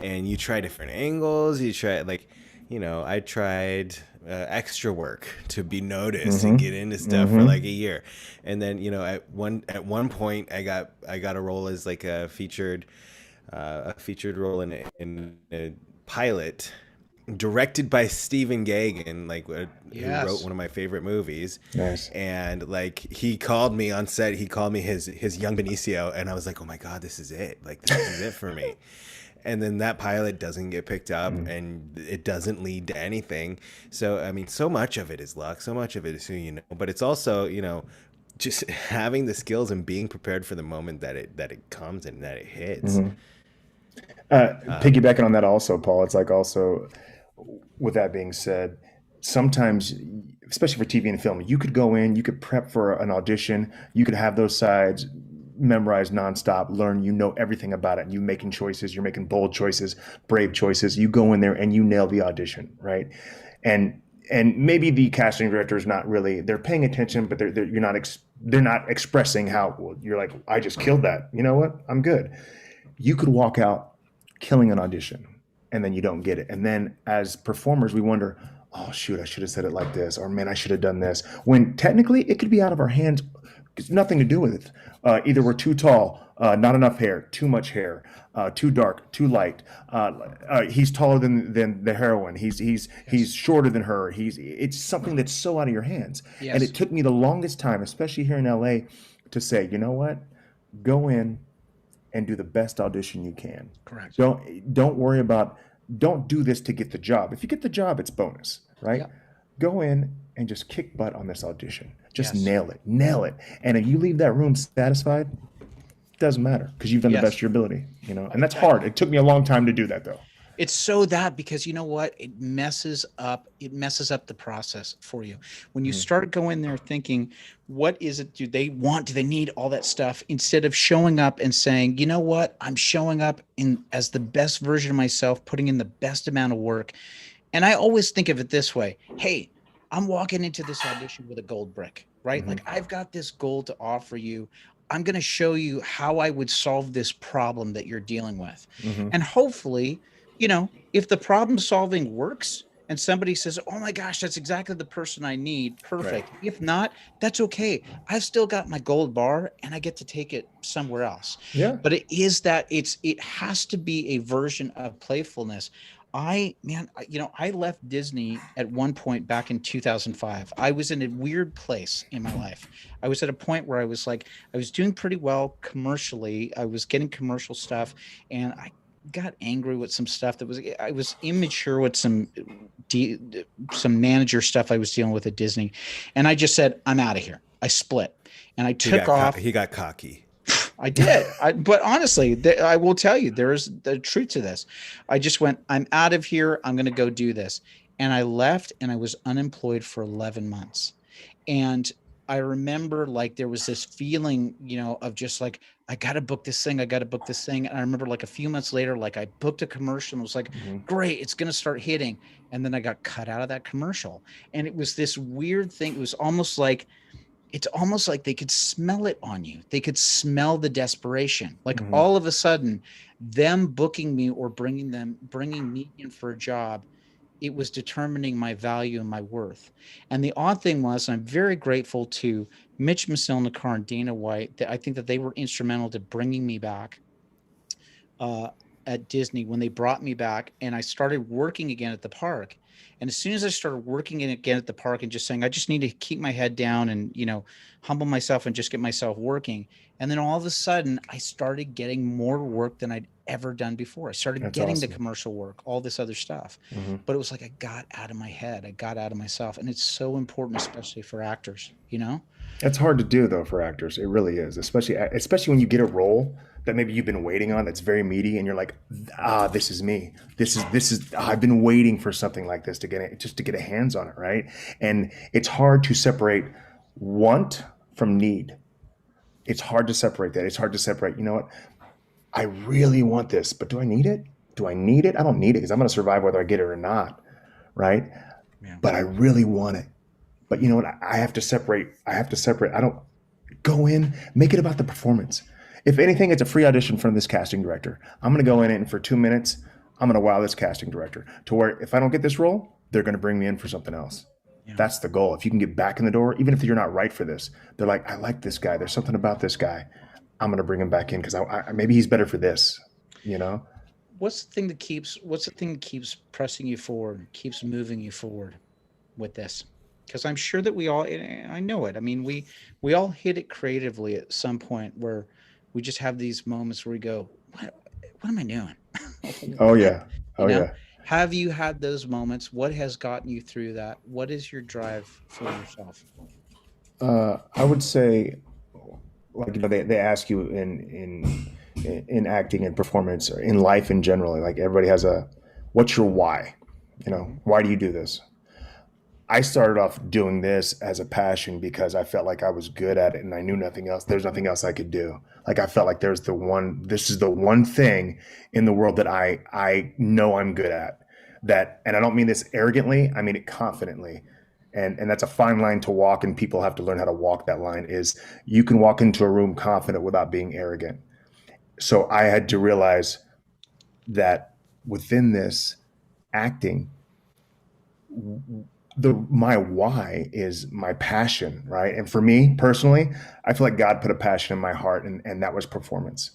Speaker 3: and you try different angles. You try, like, you know, I tried extra work to be noticed and get into stuff for like a year, and then, you know, at one point I got a role as like a featured role in a pilot directed by Stephen Gaghan, like who wrote one of my favorite movies.
Speaker 2: Nice.
Speaker 3: And like he called me on set, he called me his young Benicio, and I was like, oh my God, this is it. Like, this is it for me. And then that pilot doesn't get picked up and it doesn't lead to anything. So, I mean, so much of it is luck. So much of it is who you know. But it's also, you know, just having the skills and being prepared for the moment that it comes and that it hits.
Speaker 2: Piggybacking on that also, Paul, it's like also, with that being said, sometimes, especially for TV and film, you could go in, you could prep for an audition, you could have those sides memorized nonstop, learn, you know everything about it, and you making choices, you're making bold choices, brave choices. You go in there and you nail the audition, right? And maybe the casting director is not really, they're paying attention, but they're not expressing how, well, you're like, I just killed that. You know what? I'm good. You could walk out killing an audition, and then you don't get it. And then as performers, we wonder, oh, shoot, I should have said it like this, or man, I should have done this. When technically it could be out of our hands. It's nothing to do with it. Either we're too tall, not enough hair, too much hair, too dark, too light. He's taller than the heroine. He's shorter than her. It's something that's so out of your hands.
Speaker 1: Yes.
Speaker 2: And it took me the longest time, especially here in LA, to say, you know what? Go in and do the best audition you can.
Speaker 1: Correct.
Speaker 2: Don't worry about, don't do this to get the job. If you get the job, it's bonus, right?
Speaker 1: Yep.
Speaker 2: Go in and just kick butt on this audition. Just nail it. And if you leave that room satisfied, it doesn't matter, because you've done the best of your ability, you know? And that's hard. It took me a long time to do that, though.
Speaker 1: It's so that, because you know what? It messes up the process for you. When you start going there thinking, what is it do they want? Do they need all that stuff? Instead of showing up and saying, you know what? I'm showing up as the best version of myself, putting in the best amount of work. And I always think of it this way. Hey, I'm walking into this audition with a gold brick, right? Like, I've got this gold to offer you. I'm going to show you how I would solve this problem that you're dealing with. And hopefully, you know, if the problem solving works and somebody says, oh my gosh, that's exactly the person I need, perfect. Right. If not, that's okay. I've still got my gold bar and I get to take it somewhere else.
Speaker 2: Yeah.
Speaker 1: But it has to be a version of playfulness. I left Disney at one point back in 2005. I was in a weird place in my life. I was at a point where I was doing pretty well commercially. I was getting commercial stuff, and I got angry with some stuff I was immature with some manager stuff I was dealing with at Disney. And I just said, I'm out of here. I split and I took off.
Speaker 3: He got cocky.
Speaker 1: I did. But honestly, I will tell you, there is the truth to this. I just went, I'm out of here. I'm going to go do this. And I left and I was unemployed for 11 months. And I remember like there was this feeling, of just like, I got to book this thing. I got to book this thing. And I remember like a few months later, like I booked a commercial and was like, great, it's going to start hitting. And then I got cut out of that commercial. And it was this weird thing. It's almost like they could smell it on you. They could smell the desperation. Like all of a sudden, them booking me or bringing me in for a job, it was determining my value and my worth. And the odd thing was, I'm very grateful to Mitch Masilnikar and Dana White. I think that they were instrumental to bringing me back at Disney when they brought me back, and I started working again at the park. And as soon as I started working again at the park and just saying, I just need to keep my head down and, humble myself and just get myself working. And then all of a sudden I started getting more work than I'd ever done before. I started getting the commercial work, all this other stuff. But it was like, I got out of my head. I got out of myself. And it's so important, especially for actors,
Speaker 2: It's hard to do though for actors. It really is, especially when you get a role that maybe you've been waiting on that's very meaty, and you're like, this is me. This is I've been waiting for something like this to get a hands on it, right? And it's hard to separate want from need. It's hard to separate that. It's hard to separate, you know what? I really want this, but do I need it? Do I need it? I don't need it because I'm going to survive whether I get it or not, right? Yeah. But I really want it. But you know what? I have to separate. I don't go in, make it about the performance. If anything, it's a free audition from this casting director. I'm going to go in and for 2 minutes, I'm going to wow this casting director to where if I don't get this role, they're going to bring me in for something else. Yeah. That's the goal. If you can get back in the door, even if you're not right for this, they're like, I like this guy. There's something about this guy. I'm going to bring him back in because maybe he's better for this,
Speaker 1: What's the thing that keeps pressing you forward, keeps moving you forward with this? Because I'm sure that I know it. I mean, we all hit it creatively at some point where we just have these moments where we go, what am I doing?
Speaker 2: Oh yeah. Yeah.
Speaker 1: Have you had those moments? What has gotten you through that? What is your drive for yourself?
Speaker 2: I would say, like, they ask you in acting and performance or in life in general, like everybody has what's your why? Why do you do this? I started off doing this as a passion because I felt like I was good at it and I knew nothing else. There's nothing else I could do. Like I felt like this is the one thing in the world that I know I'm good at. And I don't mean this arrogantly, I mean it confidently. And that's a fine line to walk, and people have to learn how to walk that line. Is you can walk into a room confident without being arrogant. So I had to realize that within this acting, my why is my passion, right? And for me personally, I feel like God put a passion in my heart, and that was performance.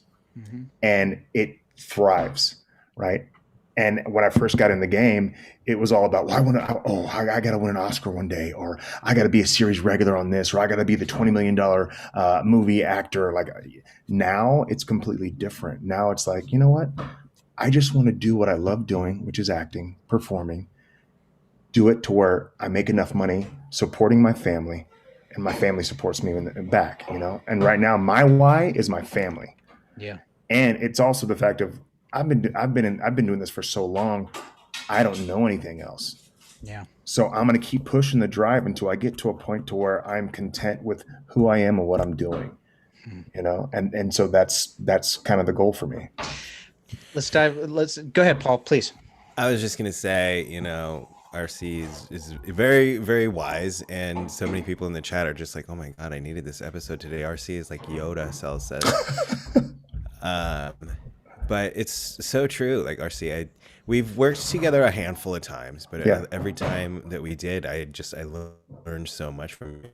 Speaker 2: And it thrives, right? And when I first got in the game, it was all about, I got to win an Oscar one day, or I got to be a series regular on this, or I got to be the $20 million movie actor. Like now it's completely different. Now it's like, you know what? I just want to do what I love doing, which is acting, performing, do it to where I make enough money supporting my family, and my family supports me back, And right now my why is my family.
Speaker 1: Yeah.
Speaker 2: And it's also the fact of, I've been doing this for so long, I don't know anything else.
Speaker 1: Yeah.
Speaker 2: So I'm going to keep pushing the drive until I get to a point to where I'm content with who I am and what I'm doing, and so that's kind of the goal for me.
Speaker 1: Let's go ahead, Paul, please.
Speaker 3: I was just going to say, RC is very, very wise, and so many people in the chat are just like, oh my God, I needed this episode today. RC is like Yoda, Cell says. But it's so true. Like RC, we've worked together a handful of times, but every time that we did, I learned so much from you.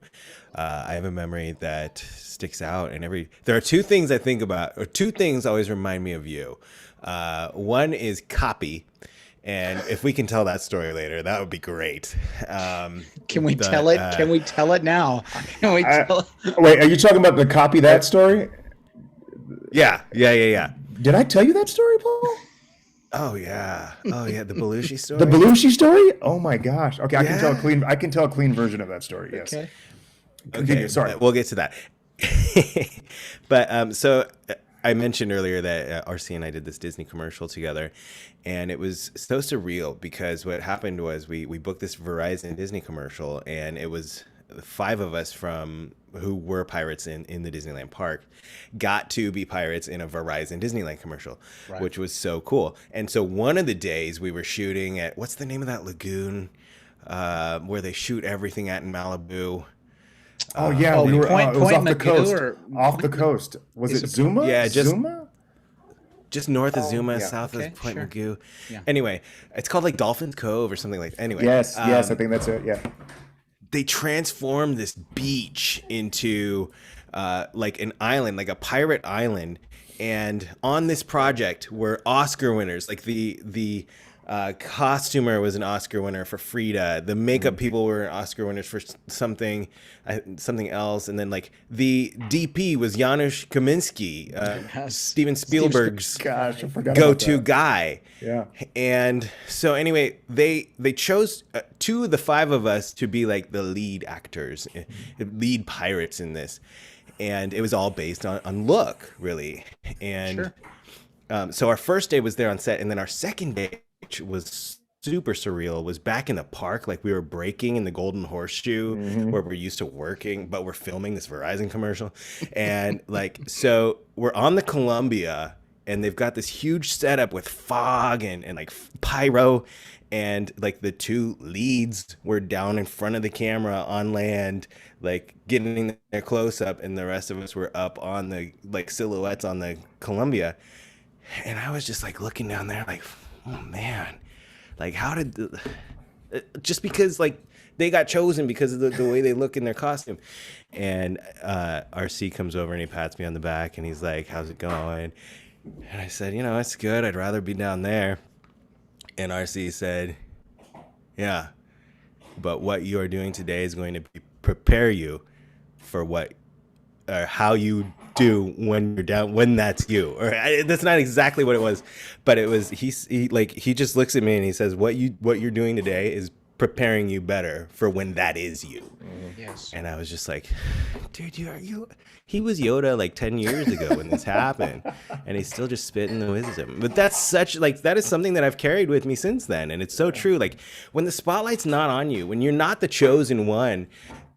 Speaker 3: I have a memory that sticks out, and there are two things I think about, or two things always remind me of you. One is copy, And if we can tell that story later, that would be great.
Speaker 1: Can we tell it? Can we tell it now? Can we tell it?
Speaker 2: Wait, are you talking about the copy that story?
Speaker 3: Yeah.
Speaker 2: Did I tell you that story, Paul?
Speaker 3: Oh yeah. The Belushi story.
Speaker 2: The Belushi story? Oh my gosh. Okay, I can tell a clean version of that story. Yes.
Speaker 1: Okay.
Speaker 2: Continue. Sorry.
Speaker 3: We'll get to that. But so I mentioned earlier that RC and I did this Disney commercial together, and it was so surreal because what happened was we booked this Verizon Disney commercial, and it was 5 of us from who were pirates in the Disneyland park got to be pirates in a Verizon Disneyland commercial, right, which was so cool. And so one of the days we were shooting at, what's the name of that lagoon where they shoot everything at in Malibu?
Speaker 2: Oh yeah, we were it was off the coast. Off the coast. Was it Zuma?
Speaker 3: Yeah,
Speaker 2: Zuma?
Speaker 3: Just north of Zuma, south of Point Magoo. Yeah. Anyway, it's called like Dolphin Cove or something like that. Anyway.
Speaker 2: Yes, I think that's it. Yeah.
Speaker 3: They transformed this beach into like an island, like a pirate island. And on this project were Oscar winners. Like the costumer was an Oscar winner for Frida. The makeup people were Oscar winners for something else. And then like the DP was Janusz Kaminski, Steven Spielberg's go-to guy.
Speaker 2: Yeah.
Speaker 3: And so anyway, they chose 2 of the 5 of us to be like the lead actors, lead pirates in this. And it was all based on look, really. And so our first day was there on set, and then our second day, which was super surreal, was back in the park. Like we were breaking in the Golden Horseshoe where we're used to working, but we're filming this Verizon commercial. And like, so we're on the Columbia, and they've got this huge setup with fog and like pyro. And like the 2 leads were down in front of the camera on land, like getting their close up, and the rest of us were up on the like silhouettes on the Columbia. And I was just like looking down there like, oh man, like how did just because like they got chosen because of the way they look in their costume. And RC comes over and he pats me on the back and he's like, how's it going? And I said, it's good. I'd rather be down there. And RC said, yeah, but what you are doing today is going to prepare you for how you do when you're down, when that's you. Or that's not exactly what it was, but it was, he just looks at me and he says, what you're doing today is preparing you better for when that is you.
Speaker 1: Yes.
Speaker 3: And I was just like, dude, he was Yoda like 10 years ago when this happened, and he's still just spitting the wisdom. But that is something that I've carried with me since then. And it's so true. Like when the spotlight's not on you, when you're not the chosen one,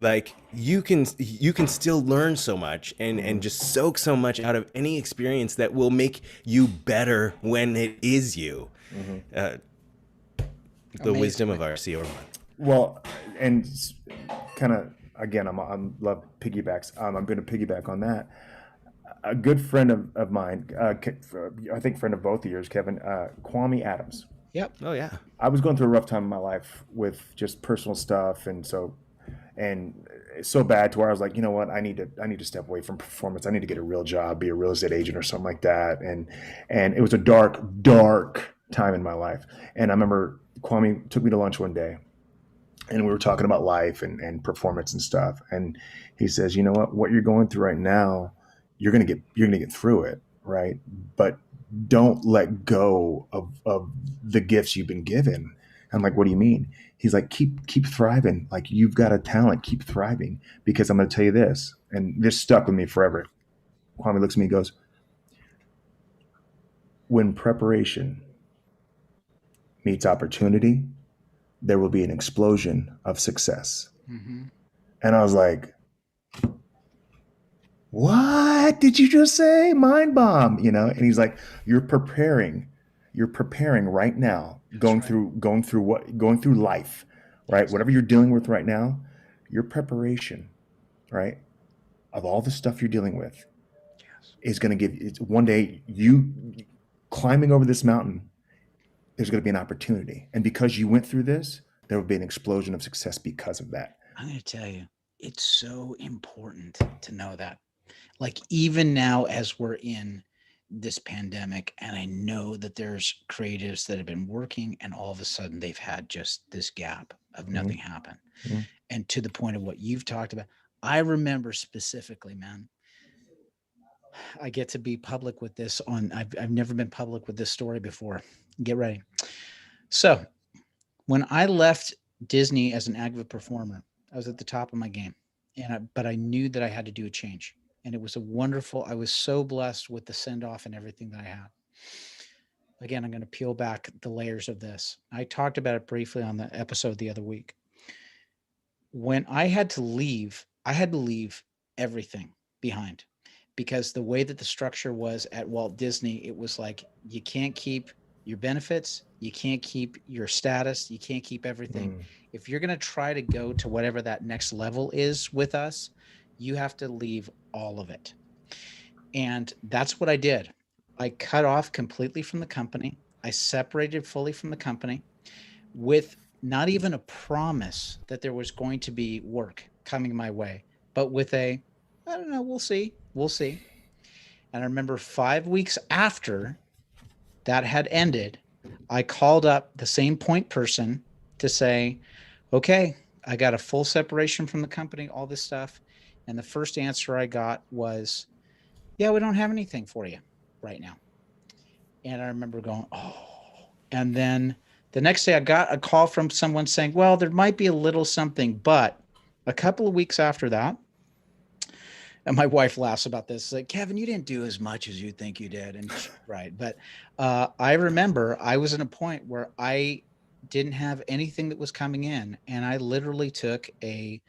Speaker 3: like you can still learn so much and just soak so much out of any experience that will make you better when it is you. The wisdom of RC Ormond.
Speaker 2: Well, and kind of again, I'm love piggybacks. I'm going to piggyback on that. A good friend of mine, I think friend of both of yours, Kevin, Kwame Adams.
Speaker 1: Yep.
Speaker 3: Oh yeah.
Speaker 2: I was going through a rough time in my life with just personal stuff, and it's so bad to where I was like, you know what, I need to step away from performance. I need to get a real job, be a real estate agent or something like that. And it was a dark time in my life. And I remember Kwame took me to lunch one day, and we were talking about life and performance and stuff. And he says, you know what you're going through right now, you're gonna get through it, right? But don't let go of the gifts you've been given. I'm like, what do you mean? He's like, keep thriving. Like, you've got a talent, keep thriving. Because I'm going to tell you this, and this stuck with me forever. Kwame looks at me and goes, when preparation meets opportunity, there will be an explosion of success. Mm-hmm. And I was like, what did you just say? Mind bomb, And he's like, you're preparing right now, going through life, right? Whatever you're dealing with right now, your preparation, right, of all the stuff you're dealing with is going to give you, one day you climbing over this mountain, there's going to be an opportunity. And because you went through this, there will be an explosion of success because of that.
Speaker 1: I'm going to tell you, it's so important to know that. Like, even now, as we're in this pandemic, and I know that there's creatives that have been working, and all of a sudden they've had just this gap of nothing happen. And to the point of what you've talked about, I remember specifically, man, I get to be public with this I've never been public with this story before. Get ready. So when I left Disney as an active performer, I was at the top of my game, but I knew that I had to do a change. And it was I was so blessed with the send off and everything that I had. Again, I'm going to peel back the layers of this. I talked about it briefly on the episode the other week. When I had to leave everything behind, because the way that the structure was at Walt Disney, it was like, you can't keep your benefits, you can't keep your status, you can't keep everything. If you're going to try to go to whatever that next level is with us, you have to leave all of it. And that's what I did. I cut off completely from the company. I separated fully from the company with not even a promise that there was going to be work coming my way, but with I don't know, we'll see. And I remember 5 weeks after that had ended, I called up the same point person to say, okay, I got a full separation from the company, all this stuff. And the first answer I got was, yeah, we don't have anything for you right now. And I remember going, oh. And then the next day I got a call from someone saying, well, there might be a little something. But a couple of weeks after that, and my wife laughs about this. It's like, Kevin, you didn't do as much as you think you did. And right. But I remember I was at a point where I didn't have anything that was coming in. And I literally took a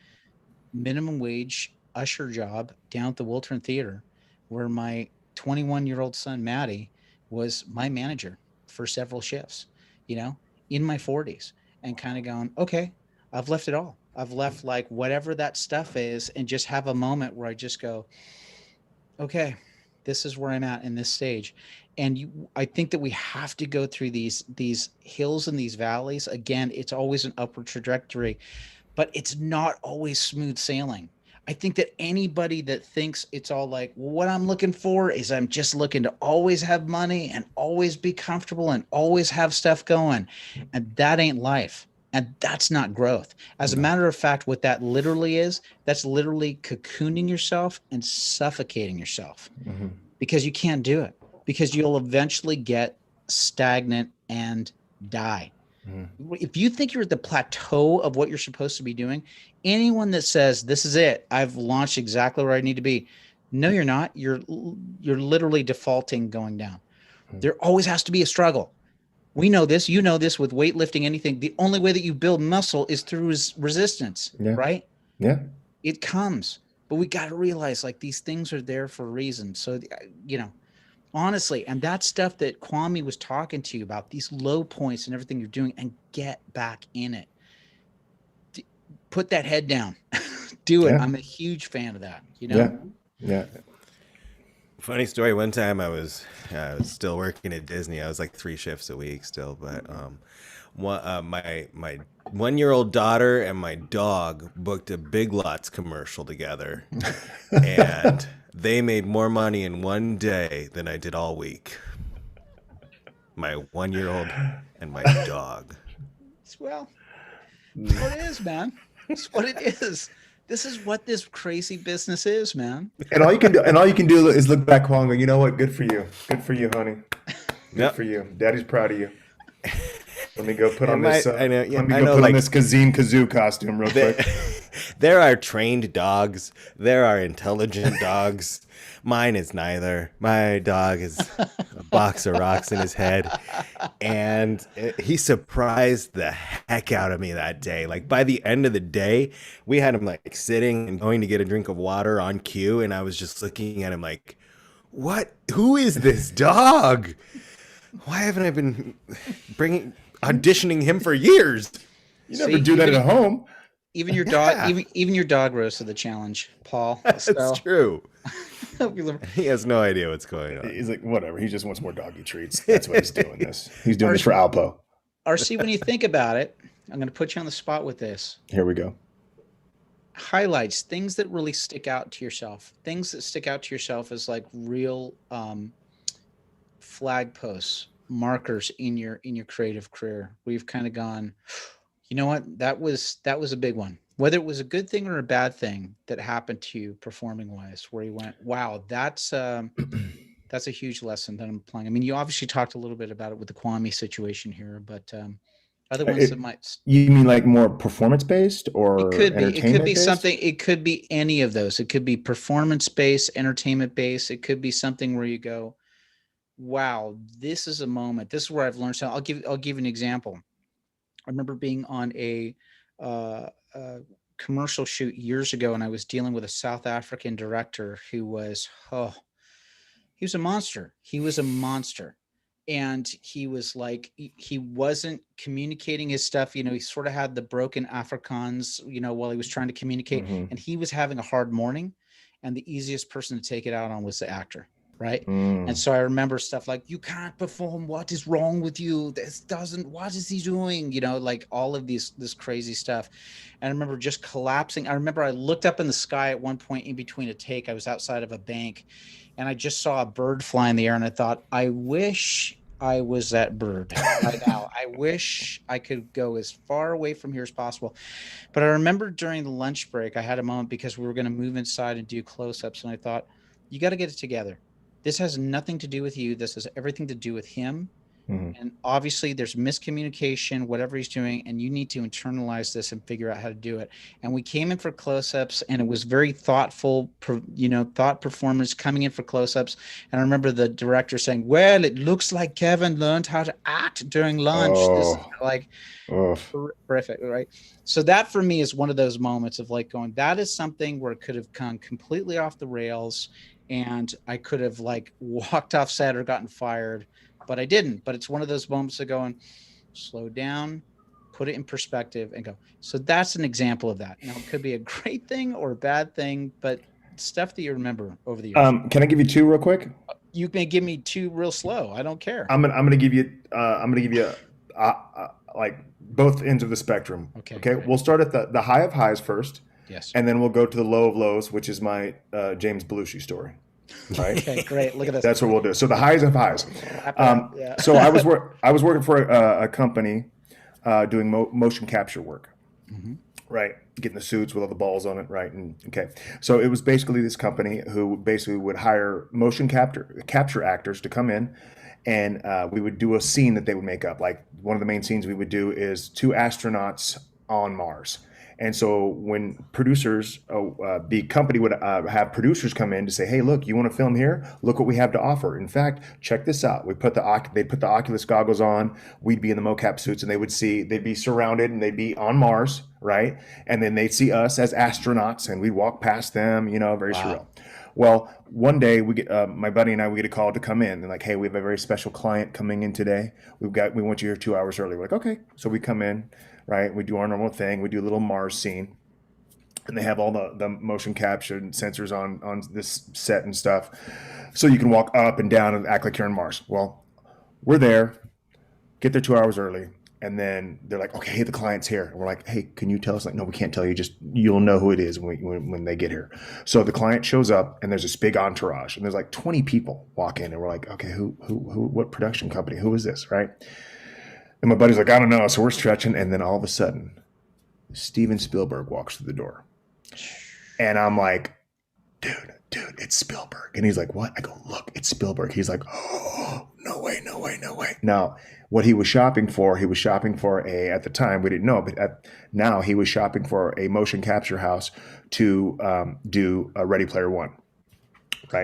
Speaker 1: minimum wage usher job down at the Wiltern Theater, where my 21-year-old son, Maddie, was my manager for several shifts, in my 40s, and kind of going, okay, I've left it all. I've left like whatever that stuff is, and just have a moment where I just go, okay, this is where I'm at in this stage. And I think that we have to go through these hills and these valleys. Again, it's always an upward trajectory, but it's not always smooth sailing. I think that anybody that thinks it's all like, well, what I'm looking for is I'm just looking to always have money and always be comfortable and always have stuff going. And that ain't life. And that's not growth. As a matter of fact, what that literally is, that's literally cocooning yourself and suffocating yourself, because you can't do it, because you'll eventually get stagnant and die. If you think you're at the plateau of what you're supposed to be doing, anyone that says, this is it, I've launched exactly where I need to be. No, you're not. You're literally defaulting, going down. There always has to be a struggle. We know this, with weightlifting, anything. The only way that you build muscle is through resistance, right?
Speaker 2: Yeah.
Speaker 1: It comes, but we got to realize like these things are there for a reason. So, honestly, and that stuff that Kwame was talking to you about, these low points and everything you're doing, and get back in it. Put that head down. Do it.
Speaker 2: Yeah.
Speaker 1: I'm a huge fan of that,
Speaker 2: Yeah.
Speaker 3: Funny story. One time I was still working at Disney. I was like 3 shifts a week still, but my 1-year-old daughter and my dog booked a Big Lots commercial together, and they made more money in one day than I did all week. My 1-year-old and my dog.
Speaker 1: Well, that's what it is, man. That's what it is. This is what this crazy business is, man.
Speaker 2: And all you can do is look back home and go, you know what? Good for you, honey. Good for you. Daddy's proud of you. Let me go put on this. Let me go put on this Kazoo costume real quick.
Speaker 3: There are trained dogs. There are intelligent dogs. Mine is neither. My dog is a box of rocks in his head. And he surprised the heck out of me that day. Like by the end of the day, we had him like sitting and going to get a drink of water on cue. And I was just looking at him like, what? Who is this dog? Why haven't I been auditioning him for years?
Speaker 2: You never do that at home.
Speaker 1: Even your dog, even your dog rose to the challenge, Paul.
Speaker 3: That's true. He has no idea what's going on.
Speaker 2: He's like, whatever. He just wants more doggy treats. That's why he's doing this. He's doing this for Alpo.
Speaker 1: RC, when you think about it, I'm going to put you on the spot with this.
Speaker 2: Here we go.
Speaker 1: Highlights, things that really stick out to yourself. Things that stick out to yourself as like real flag posts, markers in your creative career where you've kind of gone, you know what, that was a big one, whether it was a good thing or a bad thing that happened to you performing wise, where you went, wow, that's a huge lesson that I'm applying. I mean, you obviously talked a little bit about it with the Kwame situation here, but other ones that might.
Speaker 2: You mean like more performance based or
Speaker 1: it could be
Speaker 2: based?
Speaker 1: something, it could be any of those. It could be performance based, entertainment based. It could be something where you go, wow, this is a moment. This is where I've learned something. I'll give an example. I remember being on a commercial shoot years ago, and I was dealing with a South African director who was, he was a monster. He was a monster. And he was like, he wasn't communicating his stuff. You know, he sort of had the broken Afrikaans, you know, while he was trying to communicate, and he was having a hard morning, and the easiest person to take it out on was the actor. Right. And so I remember stuff like, you can't perform. What is wrong with you? What is he doing? You know, like all of this crazy stuff. And I remember just collapsing. I remember I looked up in the sky at one point in between a take. I was outside of a bank and I just saw a bird fly in the air. And I thought, I wish I was that bird right now. I wish I could go as far away from here as possible. But I remember during the lunch break, I had a moment because we were going to move inside and do close-ups. And I thought, you got to get it together. This has nothing to do with you. This has everything to do with him. And obviously there's miscommunication, whatever he's doing, and you need to internalize this and figure out how to do it. And we came in for close-ups, and it was very thoughtful, thought performance coming in for close-ups. And I remember the director saying, well, it looks like Kevin learned how to act during lunch. This is like horrific, right? So that for me is one of those moments of like going, that is something where it could have gone completely off the rails, and I could have like walked off set or gotten fired, but I didn't. But it's one of those moments of going, slow down, put it in perspective and go. So that's an example of that. Now, it could be a great thing or a bad thing, but stuff that you remember over the years.
Speaker 2: Can I give you two real quick?
Speaker 1: You may give me two real slow. I don't care.
Speaker 2: I'm gonna give you like both ends of the spectrum. Okay. We'll start at the high of highs first.
Speaker 1: Yes.
Speaker 2: And then we'll go to the low of lows, which is my James Belushi story. Right.
Speaker 1: Okay, great. Look at this.
Speaker 2: That's what we'll do. So the highs of highs. So I was working for a company doing motion capture work. Right. Getting the suits with all the balls on it. Right. And okay. So it was basically this company who basically would hire motion capture actors to come in, and we would do a scene that they would make up. Like one of the main scenes we would do is 2 astronauts on Mars. And so when producers, the company would have producers come in to say, hey, look, you want to film here? Look what we have to offer. In fact, check this out. They'd put the Oculus goggles on. We'd be in the mocap suits, and they'd be surrounded, and they'd be on Mars, right? And then they'd see us as astronauts, and we'd walk past them, very surreal. Well, one day my buddy and I, we get a call to come in, and like, hey, we have a very special client coming in today. We want you here 2 hours early. We're like, okay. So we come in. Right, we do our normal thing. We do a little Mars scene, and they have all the motion capture and sensors on this set and stuff, so you can walk up and down and act like you're on Mars. Well, we're there, get there 2 hours early, and then they're like, "Okay, hey, the client's here." And we're like, "Hey, can you tell us?" Like, "No, we can't tell you. Just you'll know who it is when they get here." So the client shows up, and there's this big entourage, and there's like 20 people walk in, and we're like, "Okay, who? What production company? Who is this?" Right? And my buddy's like, I don't know. So we're stretching. And then all of a sudden, Steven Spielberg walks through the door. And I'm like, dude, it's Spielberg. And he's like, what? I go, look, it's Spielberg. He's like, oh, no way. Now, what he was shopping for at the time, we didn't know, but now he was shopping for a motion capture house to do a Ready Player One.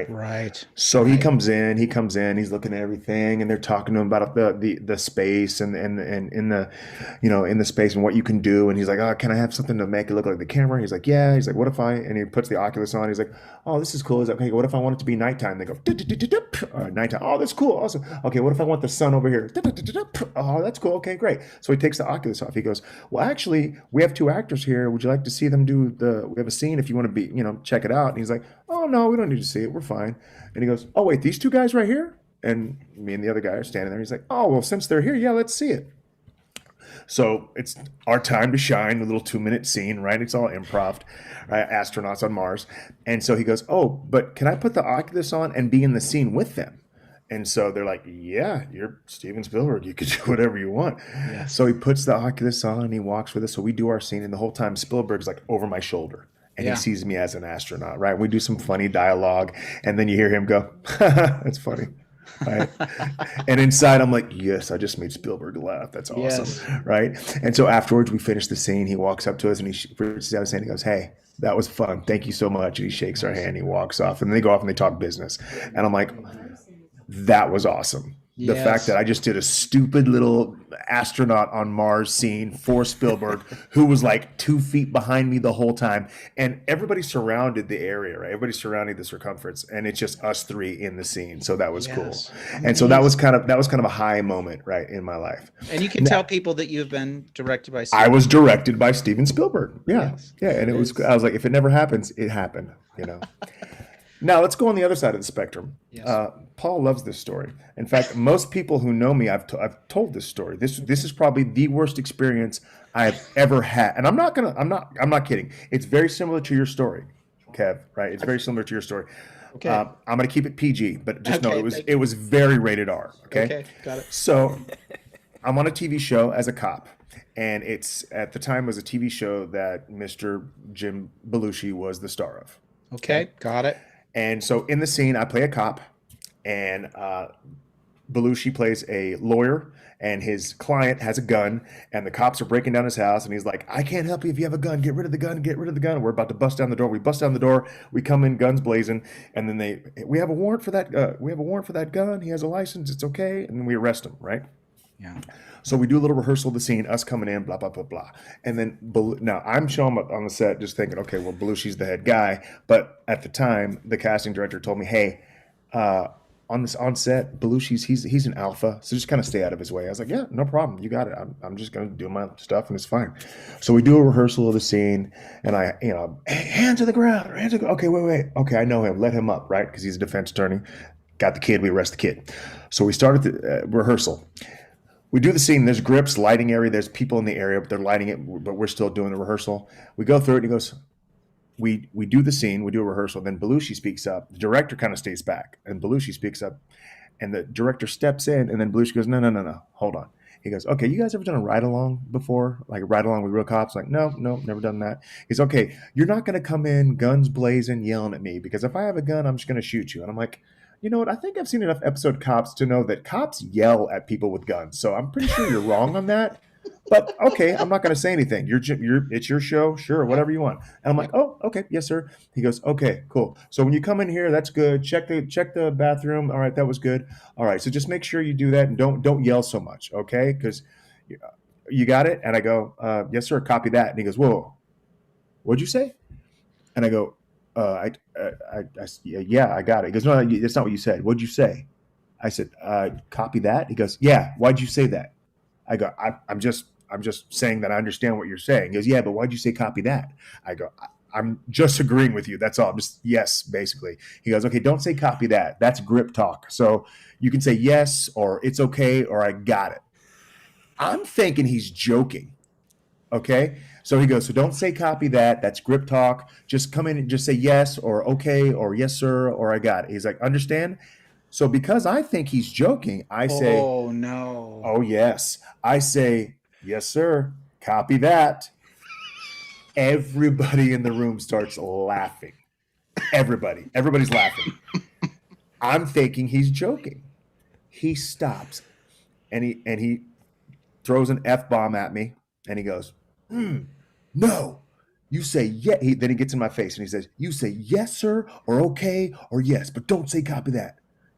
Speaker 2: Right. So he comes in, he's looking at everything, and they're talking to him about the space and in the space and what you can do. And he's like, oh, can I have something to make it look like the camera? He's like, yeah. He's like, what if and he puts the Oculus on. He's like, oh, this is cool. He's like, okay, what if I want it to be nighttime? They go, nighttime. Oh, that's cool. Awesome. Okay, what if I want the sun over here? Oh, that's cool. Okay, great. So he takes the Oculus off. He goes, well, actually, we have 2 actors here. Would you like to see them do we have a scene if you want to check it out? And he's like, oh, no, we don't need to see it. We're fine. And he goes, oh, wait, these 2 guys right here? And me and the other guy are standing there. He's like, oh, well, since they're here, yeah, let's see it. So it's our time to shine, a little 2-minute scene, right? It's all improv, right? Astronauts on Mars. And so he goes, oh, but can I put the Oculus on and be in the scene with them? And so they're like, yeah, you're Steven Spielberg. You can do whatever you want.
Speaker 1: Yes.
Speaker 2: So he puts the Oculus on and he walks with us. So we do our scene. And the whole time Spielberg's like over my shoulder. And he sees me as an astronaut, right? We do some funny dialogue. And then you hear him go, that's funny. Right. And inside I'm like, yes, I just made Spielberg laugh. That's awesome. Right. And so afterwards we finish the scene. He walks up to us and he reaches out his hand. He goes, hey, that was fun. Thank you so much. And he shakes our hand. He walks off and then they go off and they talk business. And I'm like, that was awesome. The fact that I just did a stupid little astronaut on Mars scene for Spielberg, who was like 2 feet behind me the whole time. And everybody surrounded the area, right? Everybody surrounded the circumference. And it's just us three in the scene. So that was cool. Amazing. And so that was kind of a high moment, right, in my life.
Speaker 1: And you can tell people that you've been directed by
Speaker 2: Steven. I was directed by Steven Spielberg. Yeah. Yes. Yeah. And I was like, if it never happens, it happened, you know. Now let's go on the other side of the spectrum. Yes. Paul loves this story. In fact, most people who know me, I've told this story. This is probably the worst experience I've ever had, and I'm not kidding. It's very similar to your story, Kev. Right? It's very similar to your story.
Speaker 1: Okay.
Speaker 2: I'm going to keep it PG, but just know it was very rated R. Okay.
Speaker 1: Got it.
Speaker 2: So I'm on a TV show as a cop. And at the time was a TV show that Mr. Jim Belushi was the star of.
Speaker 1: Okay. Got it.
Speaker 2: And so in the scene, I play a cop, and Belushi plays a lawyer, and his client has a gun, and the cops are breaking down his house, and he's like, I can't help you if you have a gun. Get rid of the gun. Get rid of the gun. We're about to bust down the door. We bust down the door. We come in, guns blazing, and then we have a warrant for that. We have a warrant for that gun. He has a license. It's okay. And then we arrest him, right?
Speaker 1: Yeah.
Speaker 2: So we do a little rehearsal of the scene, us coming in, blah, blah, blah, blah. And then now I'm showing up on the set just thinking, okay, well, Belushi's the head guy. But at the time, the casting director told me, hey, on set, Belushi's, he's an alpha. So just kind of stay out of his way. I was like, yeah, no problem. You got it. I'm just going to do my stuff and it's fine. So we do a rehearsal of the scene and hands to the ground. Okay, wait. Okay, I know him. Let him up, right? Because he's a defense attorney. Got the kid. We arrest the kid. So we started the rehearsal. We do the scene. There's grips, lighting area. There's people in the area, but they're lighting it, but we're still doing the rehearsal. We go through it, and he goes, we do the scene. We do a rehearsal. Then Belushi speaks up. The director kind of stays back, and Belushi speaks up. And the director steps in, and then Belushi goes, no, hold on. He goes, okay, you guys ever done a ride-along before? Like a ride-along with real cops? Like, no, never done that. He's okay, you're not going to come in guns blazing, yelling at me, because if I have a gun, I'm just going to shoot you. And I'm like, you know what? I think I've seen enough episode Cops to know that cops yell at people with guns. So I'm pretty sure you're wrong on that. But okay, I'm not going to say anything. It's your show, sure, whatever you want. And I'm like, oh, okay, yes, sir. He goes, okay, cool. So when you come in here, that's good. Check the bathroom. All right, that was good. All right, so just make sure you do that and don't yell so much, okay? Because you got it. And I go, yes, sir. Copy that. And he goes, whoa, what'd you say? And I go, yeah, I got it. He goes, no, that's not what you said. What'd you say? I said, copy that. He goes, yeah. Why'd you say that? I go, I'm just saying that I understand what you're saying. He goes, yeah, but why'd you say copy that? I go, I'm just agreeing with you. That's all. Just yes, basically. He goes, okay, don't say copy that. That's grip talk. So you can say yes, or it's okay, or I got it. I'm thinking he's joking. Okay. So he goes, so don't say copy that. That's grip talk. Just come in and just say yes or okay or yes, sir, or I got it. He's like, understand? So because I think he's joking, I say,
Speaker 1: oh, no.
Speaker 2: Oh, yes. I say, yes, sir. Copy that. Everybody in the room starts laughing. Everybody's laughing. I'm thinking he's joking. He stops and he throws an F-bomb at me and he goes, no, you say yeah. Then he gets in my face and he says, you say yes, sir, or okay, or yes, but don't say copy that.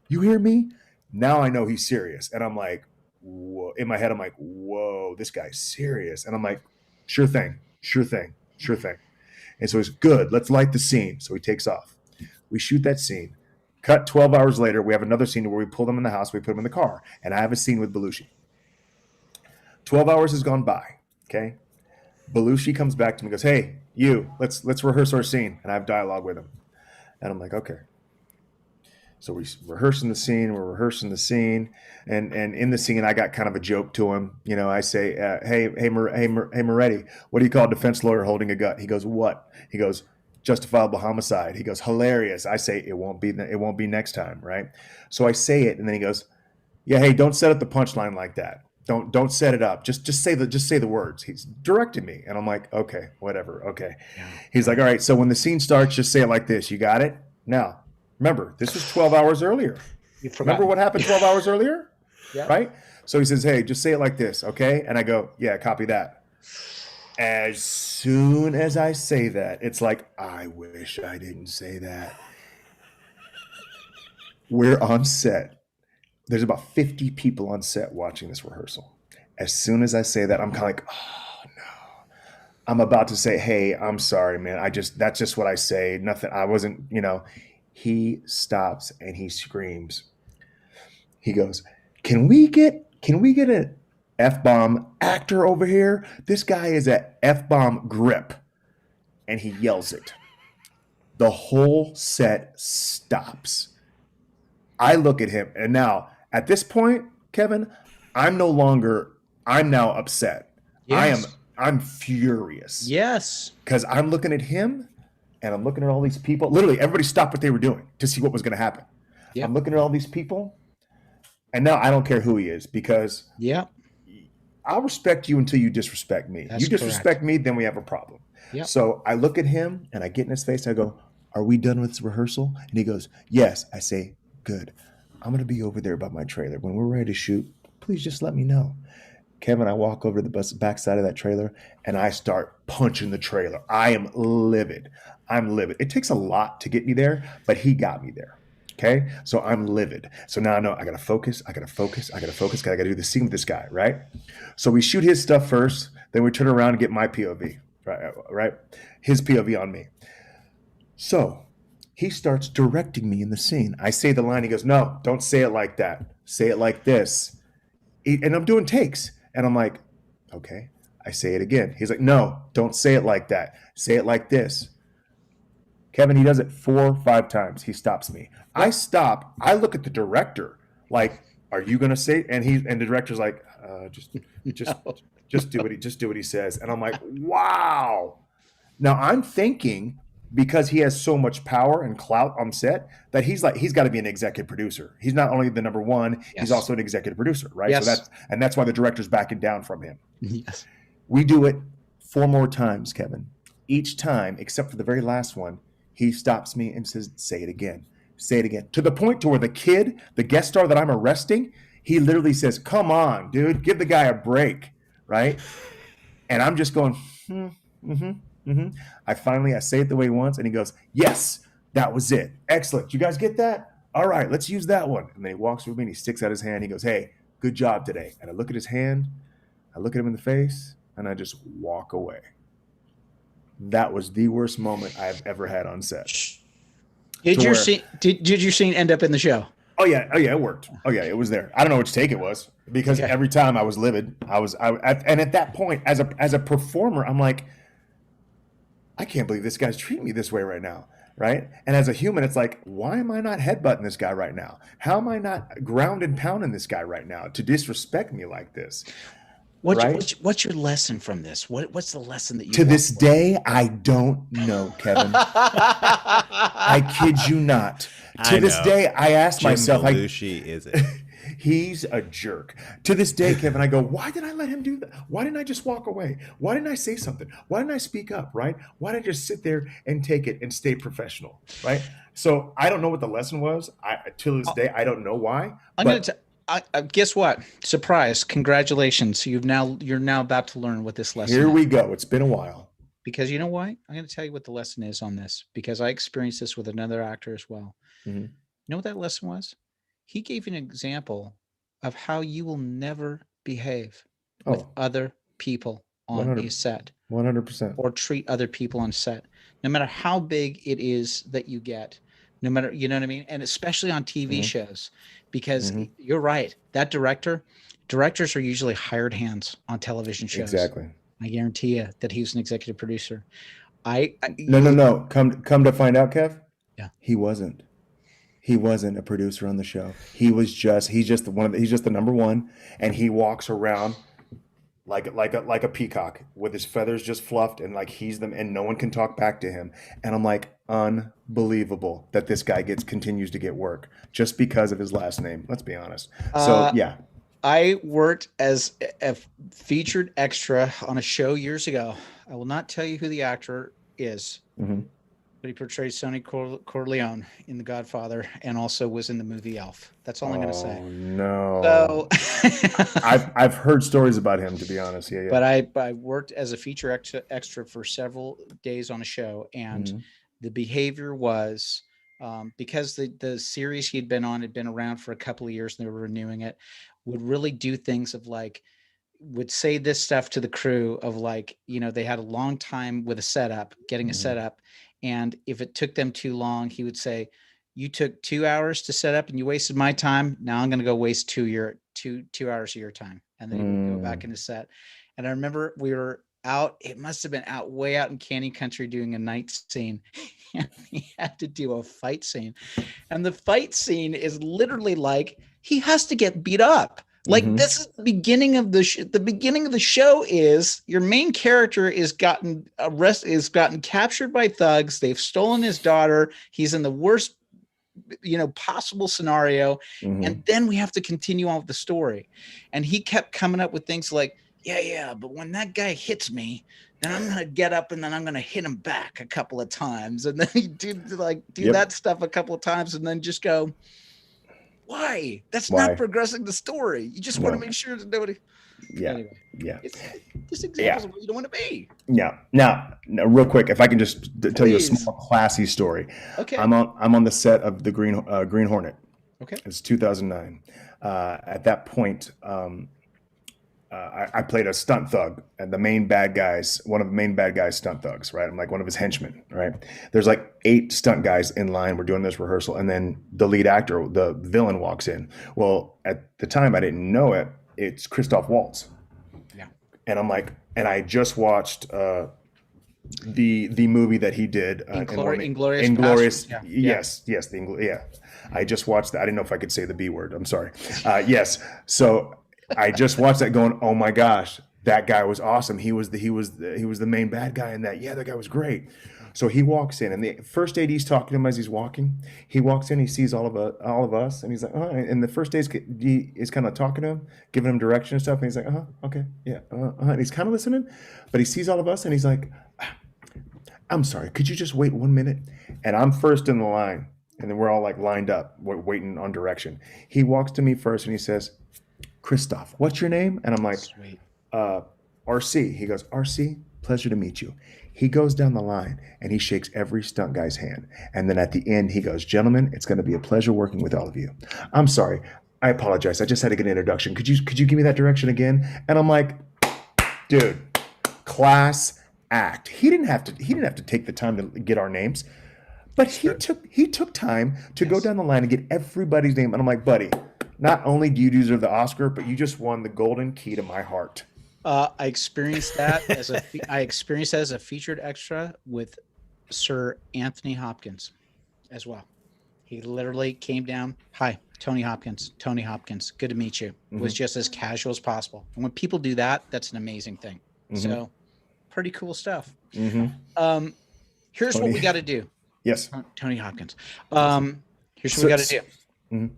Speaker 2: You hear me? Now I know he's serious. And I'm like, whoa. In my head, I'm like, whoa, this guy's serious. And I'm like, sure thing. And so he's good. Let's light the scene. So he takes off. We shoot that scene. Cut 12 hours later, we have another scene where we pull them in the house, we put them in the car. And I have a scene with Belushi. 12 hours has gone by, okay? Belushi comes back to me and goes, hey, you, let's rehearse our scene. And I have dialogue with him. And I'm like, okay. So we're rehearsing the scene. And in the scene, I got kind of a joke to him. You know, I say, hey, Moretti, what do you call a defense lawyer holding a gun? He goes, what? He goes, justifiable homicide. He goes, hilarious. I say, it won't be next time, right? So I say it, and then he goes, yeah, hey, don't set up the punchline like that. Don't set it up. Just say the words. He's directing me, and I'm like, okay, whatever, okay. Yeah. He's like, all right, so when the scene starts, just say it like this. You got it? Now, remember, this was 12 hours earlier. Remember what happened 12 hours earlier? Yeah. Right? So he says, hey, just say it like this, okay? And I go, yeah, copy that. As soon as I say that, it's like, I wish I didn't say that. We're on set. There's about 50 people on set watching this rehearsal. As soon as I say that, I'm kind of like, oh no. I'm about to say, hey, I'm sorry, man. That's just what I say. Nothing. I wasn't, He stops and he screams. He goes, can we get an F-bomb actor over here? This guy is at F-bomb grip. And he yells it. The whole set stops. I look at him, and now at this point, Kevin, I'm now upset. Yes. I'm furious.
Speaker 1: Yes.
Speaker 2: Because I'm looking at him and I'm looking at all these people. Literally, everybody stopped what they were doing to see what was going to happen. Yep. I'm looking at all these people, and now I don't care who he is, because I'll respect you until you disrespect me. That's you disrespect me, then we have a problem. Yep. So I look at him and I get in his face and I go, are we done with this rehearsal? And he goes, yes. I say, good. I'm going to be over there by my trailer. When we're ready to shoot, please just let me know. Kevin, I walk over to the backside of that trailer and I start punching the trailer. I am livid. It takes a lot to get me there, but he got me there. Okay. So I'm livid. So now I know I got to focus. I got to do the scene with this guy. Right. So we shoot his stuff first. Then we turn around and get my POV. Right. His POV on me. So he starts directing me in the scene. I say the line. He goes, no, don't say it like that. Say it like this. And I'm doing takes. And I'm like, okay. I say it again. He's like, no, don't say it like that. Say it like this. Kevin, he does it 4 or 5 times. He stops me. I stop. I look at the director like, are you going to say? And the director's like, just do what he says. And I'm like, wow. Now I'm thinking, because he has so much power and clout on set, that he's got to be an executive producer. He's not only the number one, he's also an executive producer, right? Yes. So that's why the director's backing down from him. Yes. We do it 4 more times, Kevin. Each time, except for the very last one, he stops me and says, say it again. Say it again. To the point to where the kid, the guest star that I'm arresting, he literally says, come on, dude, give the guy a break, right? And I'm just going, I say it the way he wants, and he goes, yes, that was it. Excellent. You guys get that? All right, let's use that one. And then he walks with me and he sticks out his hand. He goes, hey, good job today. And I look at his hand, I look at him in the face, and I just walk away. That was the worst moment I've ever had on set.
Speaker 1: Did your scene end up in the show?
Speaker 2: Oh yeah, it worked. Oh yeah, it was there. I don't know which take it was, because every time I was livid. And at that point, as a performer, I'm like, I can't believe this guy's treating me this way right now, right? And as a human, it's like, why am I not headbutting this guy right now? How am I not ground and pounding this guy right now to disrespect me like this?
Speaker 1: What's your lesson from this? What's the lesson that you
Speaker 2: to this day? I don't know, Kevin. I kid you not. To this day, I ask myself,
Speaker 3: Belushi, is it?
Speaker 2: He's a jerk. To this day, Kevin, I go, why did I let him do that? Why didn't I just walk away? Why didn't I say something? Why didn't I speak up, right? Why didn't I just sit there and take it and stay professional, right? So I don't know what the lesson was. To this day, I don't know why.
Speaker 1: Guess what? Surprise! Congratulations! You're now about to learn what this lesson.
Speaker 2: Here we go. It's been a while.
Speaker 1: Because you know why? I'm going to tell you what the lesson is on this, because I experienced this with another actor as well. Mm-hmm. You know what that lesson was? He gave an example of how you will never behave with other people on a set.
Speaker 2: 100%.
Speaker 1: Or treat other people on set, no matter how big it is that you get. No matter, you know what I mean? And especially on TV shows, because you're right. That directors are usually hired hands on television shows.
Speaker 2: Exactly.
Speaker 1: I guarantee you that he was an executive producer.
Speaker 2: No. Come to find out, Kev. Yeah. He wasn't a producer on the show. He's just the number one, and he walks around like a peacock with his feathers just fluffed, and like he's them, and no one can talk back to him. And I'm like, unbelievable that this guy continues to get work just because of his last name. Let's be honest. So yeah.
Speaker 1: I worked as a featured extra on a show years ago. I will not tell you who the actor is, but he portrayed Sonny Corleone in The Godfather and also was in the movie Elf. That's all I'm going to say.
Speaker 2: Oh no! So I've heard stories about him, to be honest. Yeah.
Speaker 1: But I worked as a feature extra for several days on a show, and the behavior was because the series he'd been on had been around for a couple of years and they were renewing it, would really do things of like, would say this stuff to the crew of like, they had a long time with a setup, getting a setup. And if it took them too long, he would say, you took 2 hours to set up and you wasted my time. Now I'm going to go waste 2 hours of your time. And then he would go back into set. And I remember we were out, it must've been way out in Canyon Country doing a night scene. And he had to do a fight scene. And the fight scene is literally like, he has to get beat up. Like this is the beginning of the beginning of the show is your main character is gotten captured by thugs. They've stolen his daughter. He's in the worst, possible scenario. And then we have to continue on with the story. And he kept coming up with things like, yeah, but when that guy hits me, then I'm going to get up and then I'm going to hit him back a couple of times. And then he do that stuff a couple of times and then just go, why? That's not progressing the story. You just want to make sure that nobody.
Speaker 2: Yeah.
Speaker 1: Anyway,
Speaker 2: yeah.
Speaker 1: It's just examples of what you don't want to be.
Speaker 2: Yeah. Now, real quick, if I can just tell you a small classy story.
Speaker 1: Okay.
Speaker 2: I'm on the set of the Green Hornet.
Speaker 1: Okay.
Speaker 2: It's 2009. At that point, I played a stunt thug, and one of the main bad guys' stunt thugs, right? I'm like one of his henchmen, right? There's like 8 stunt guys in line. We're doing this rehearsal, and then the lead actor, the villain, walks in. Well, at the time, I didn't know it. It's Christoph Waltz.
Speaker 1: Yeah.
Speaker 2: And I'm like, and I just watched the movie that he did. Inglorious. Yes. I just watched that. I didn't know if I could say the B word. I'm sorry. Yes. So I just watched that going, oh my gosh, that guy was awesome. He was the main bad guy in that. Yeah, that guy was great. So he walks in, and the first AD's talking to him as he's walking. He walks in, he sees all of us, and he's like, and the first AD is kind of talking to him, giving him direction and stuff. And he's like, okay, yeah, and he's kind of listening, but he sees all of us, and he's like, I'm sorry, could you just wait 1 minute? And I'm first in the line, and then we're all like lined up, waiting on direction. He walks to me first, and he says, Christoph, what's your name? And I'm like,
Speaker 1: Sweet.
Speaker 2: RC. He goes, RC, pleasure to meet you. He goes down the line and he shakes every stunt guy's hand. And then at the end, he goes, gentlemen, it's going to be a pleasure working with all of you. I'm sorry. I apologize. I just had to get an introduction. Could you give me that direction again? And I'm like, dude, class act. He didn't have to take the time to get our names, but he took time to go down the line and get everybody's name. And I'm like, buddy, not only do you deserve the Oscar, but you just won the golden key to my heart.
Speaker 1: I experienced that as a featured extra with Sir Anthony Hopkins as well. He literally came down. Hi, Tony Hopkins. Tony Hopkins. Good to meet you. It was just as casual as possible. And when people do that, that's an amazing thing. So pretty cool stuff. Here's what we got to do.
Speaker 2: Yes.
Speaker 1: Tony Hopkins. Here's what we got to do.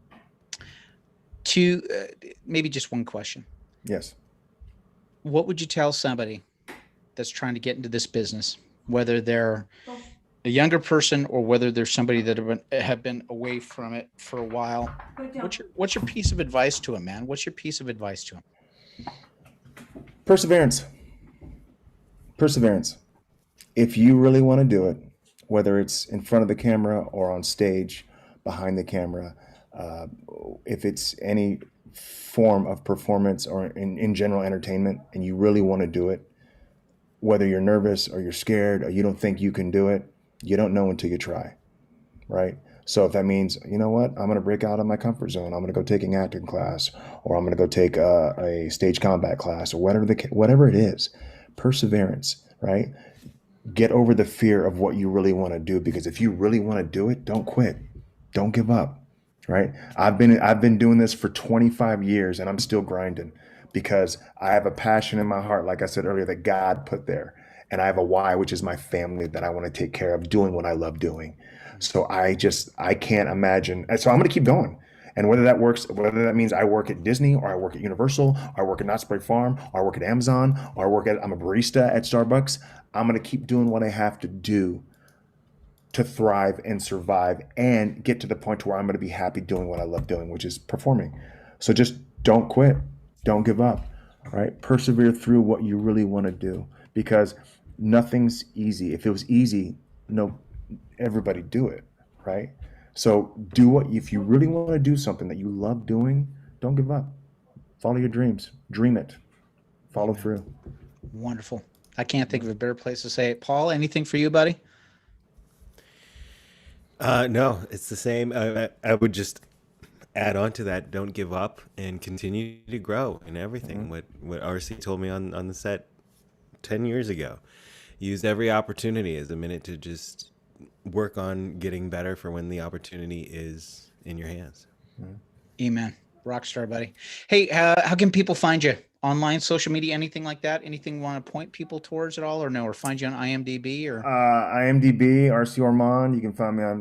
Speaker 1: To maybe just one question.
Speaker 2: Yes.
Speaker 1: What would you tell somebody that's trying to get into this business, whether they're a younger person or whether they're somebody that have been away from it for a while? What's your piece of advice to them, man? What's your piece of advice to them?
Speaker 2: Perseverance. If you really want to do it, whether it's in front of the camera or on stage, behind the camera, if it's any form of performance or in general entertainment, and you really want to do it, whether you're nervous or you're scared or you don't think you can do it, you don't know until you try, right? So if that means, you know what, I'm going to break out of my comfort zone, I'm going to go take an acting class, or I'm going to go take a stage combat class, or whatever it is, perseverance, right? Get over the fear of what you really want to do, because if you really want to do it, don't quit, don't give up. Right. I've been doing this for 25 years and I'm still grinding, because I have a passion in my heart, like I said earlier, that God put there. And I have a why, which is my family that I want to take care of, doing what I love doing. So I can't imagine. And so I'm going to keep going. And whether that works, whether that means I work at Disney or I work at Universal, or I work at Knott's Berry Farm, or I work at Amazon, or I'm a barista at Starbucks, I'm going to keep doing what I have to do to thrive and survive and get to the point where I'm going to be happy doing what I love doing, which is performing. So just don't quit. Don't give up, right? Persevere through what you really want to do, because nothing's easy. If it was easy, no, everybody do it, right? So if you really want to do something that you love doing, don't give up. Follow your dreams. Dream it. Follow through.
Speaker 1: Wonderful. I can't think of a better place to say it. Paul, anything for you, buddy?
Speaker 3: No, it's the same. I would just add on to that. Don't give up and continue to grow in everything. What RC told me on the set 10 years ago. Use every opportunity as a minute to just work on getting better for when the opportunity is in your hands.
Speaker 1: Amen. Rockstar, buddy. Hey, how can people find you? Online, social media, anything like that? Anything you want to point people towards at all, or no? Or find you on IMDb or
Speaker 2: IMDb, RC Ormond. You can find me on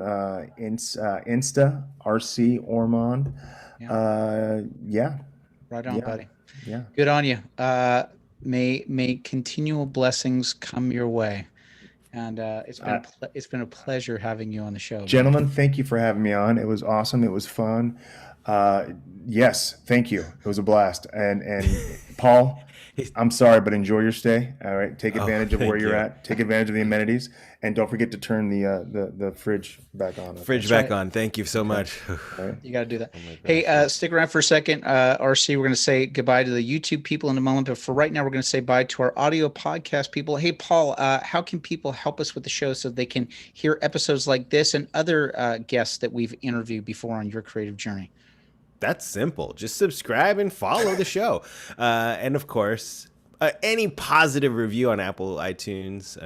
Speaker 2: Insta, RC Ormond. Yeah.
Speaker 1: Right on, buddy.
Speaker 2: Yeah.
Speaker 1: Good on you. May continual blessings come your way. And it's been a pleasure having you on the show,
Speaker 2: gentlemen. Thank you for having me on. It was awesome. It was fun. Yes, thank you. It was a blast. And Paul, I'm sorry, but enjoy your stay. All right, take advantage of where you're at. Take advantage of the amenities, and don't forget to turn the fridge back on.
Speaker 3: Fridge back on. Thank you so much.
Speaker 1: Right. You got to do that. Hey, stick around for a second. RC, we're going to say goodbye to the YouTube people in a moment, but for right now, we're going to say bye to our audio podcast people. Hey, Paul, how can people help us with the show so they can hear episodes like this and other guests that we've interviewed before on your creative journey?
Speaker 3: That's simple. Just subscribe and follow the show. And of course, any positive review on Apple Podcasts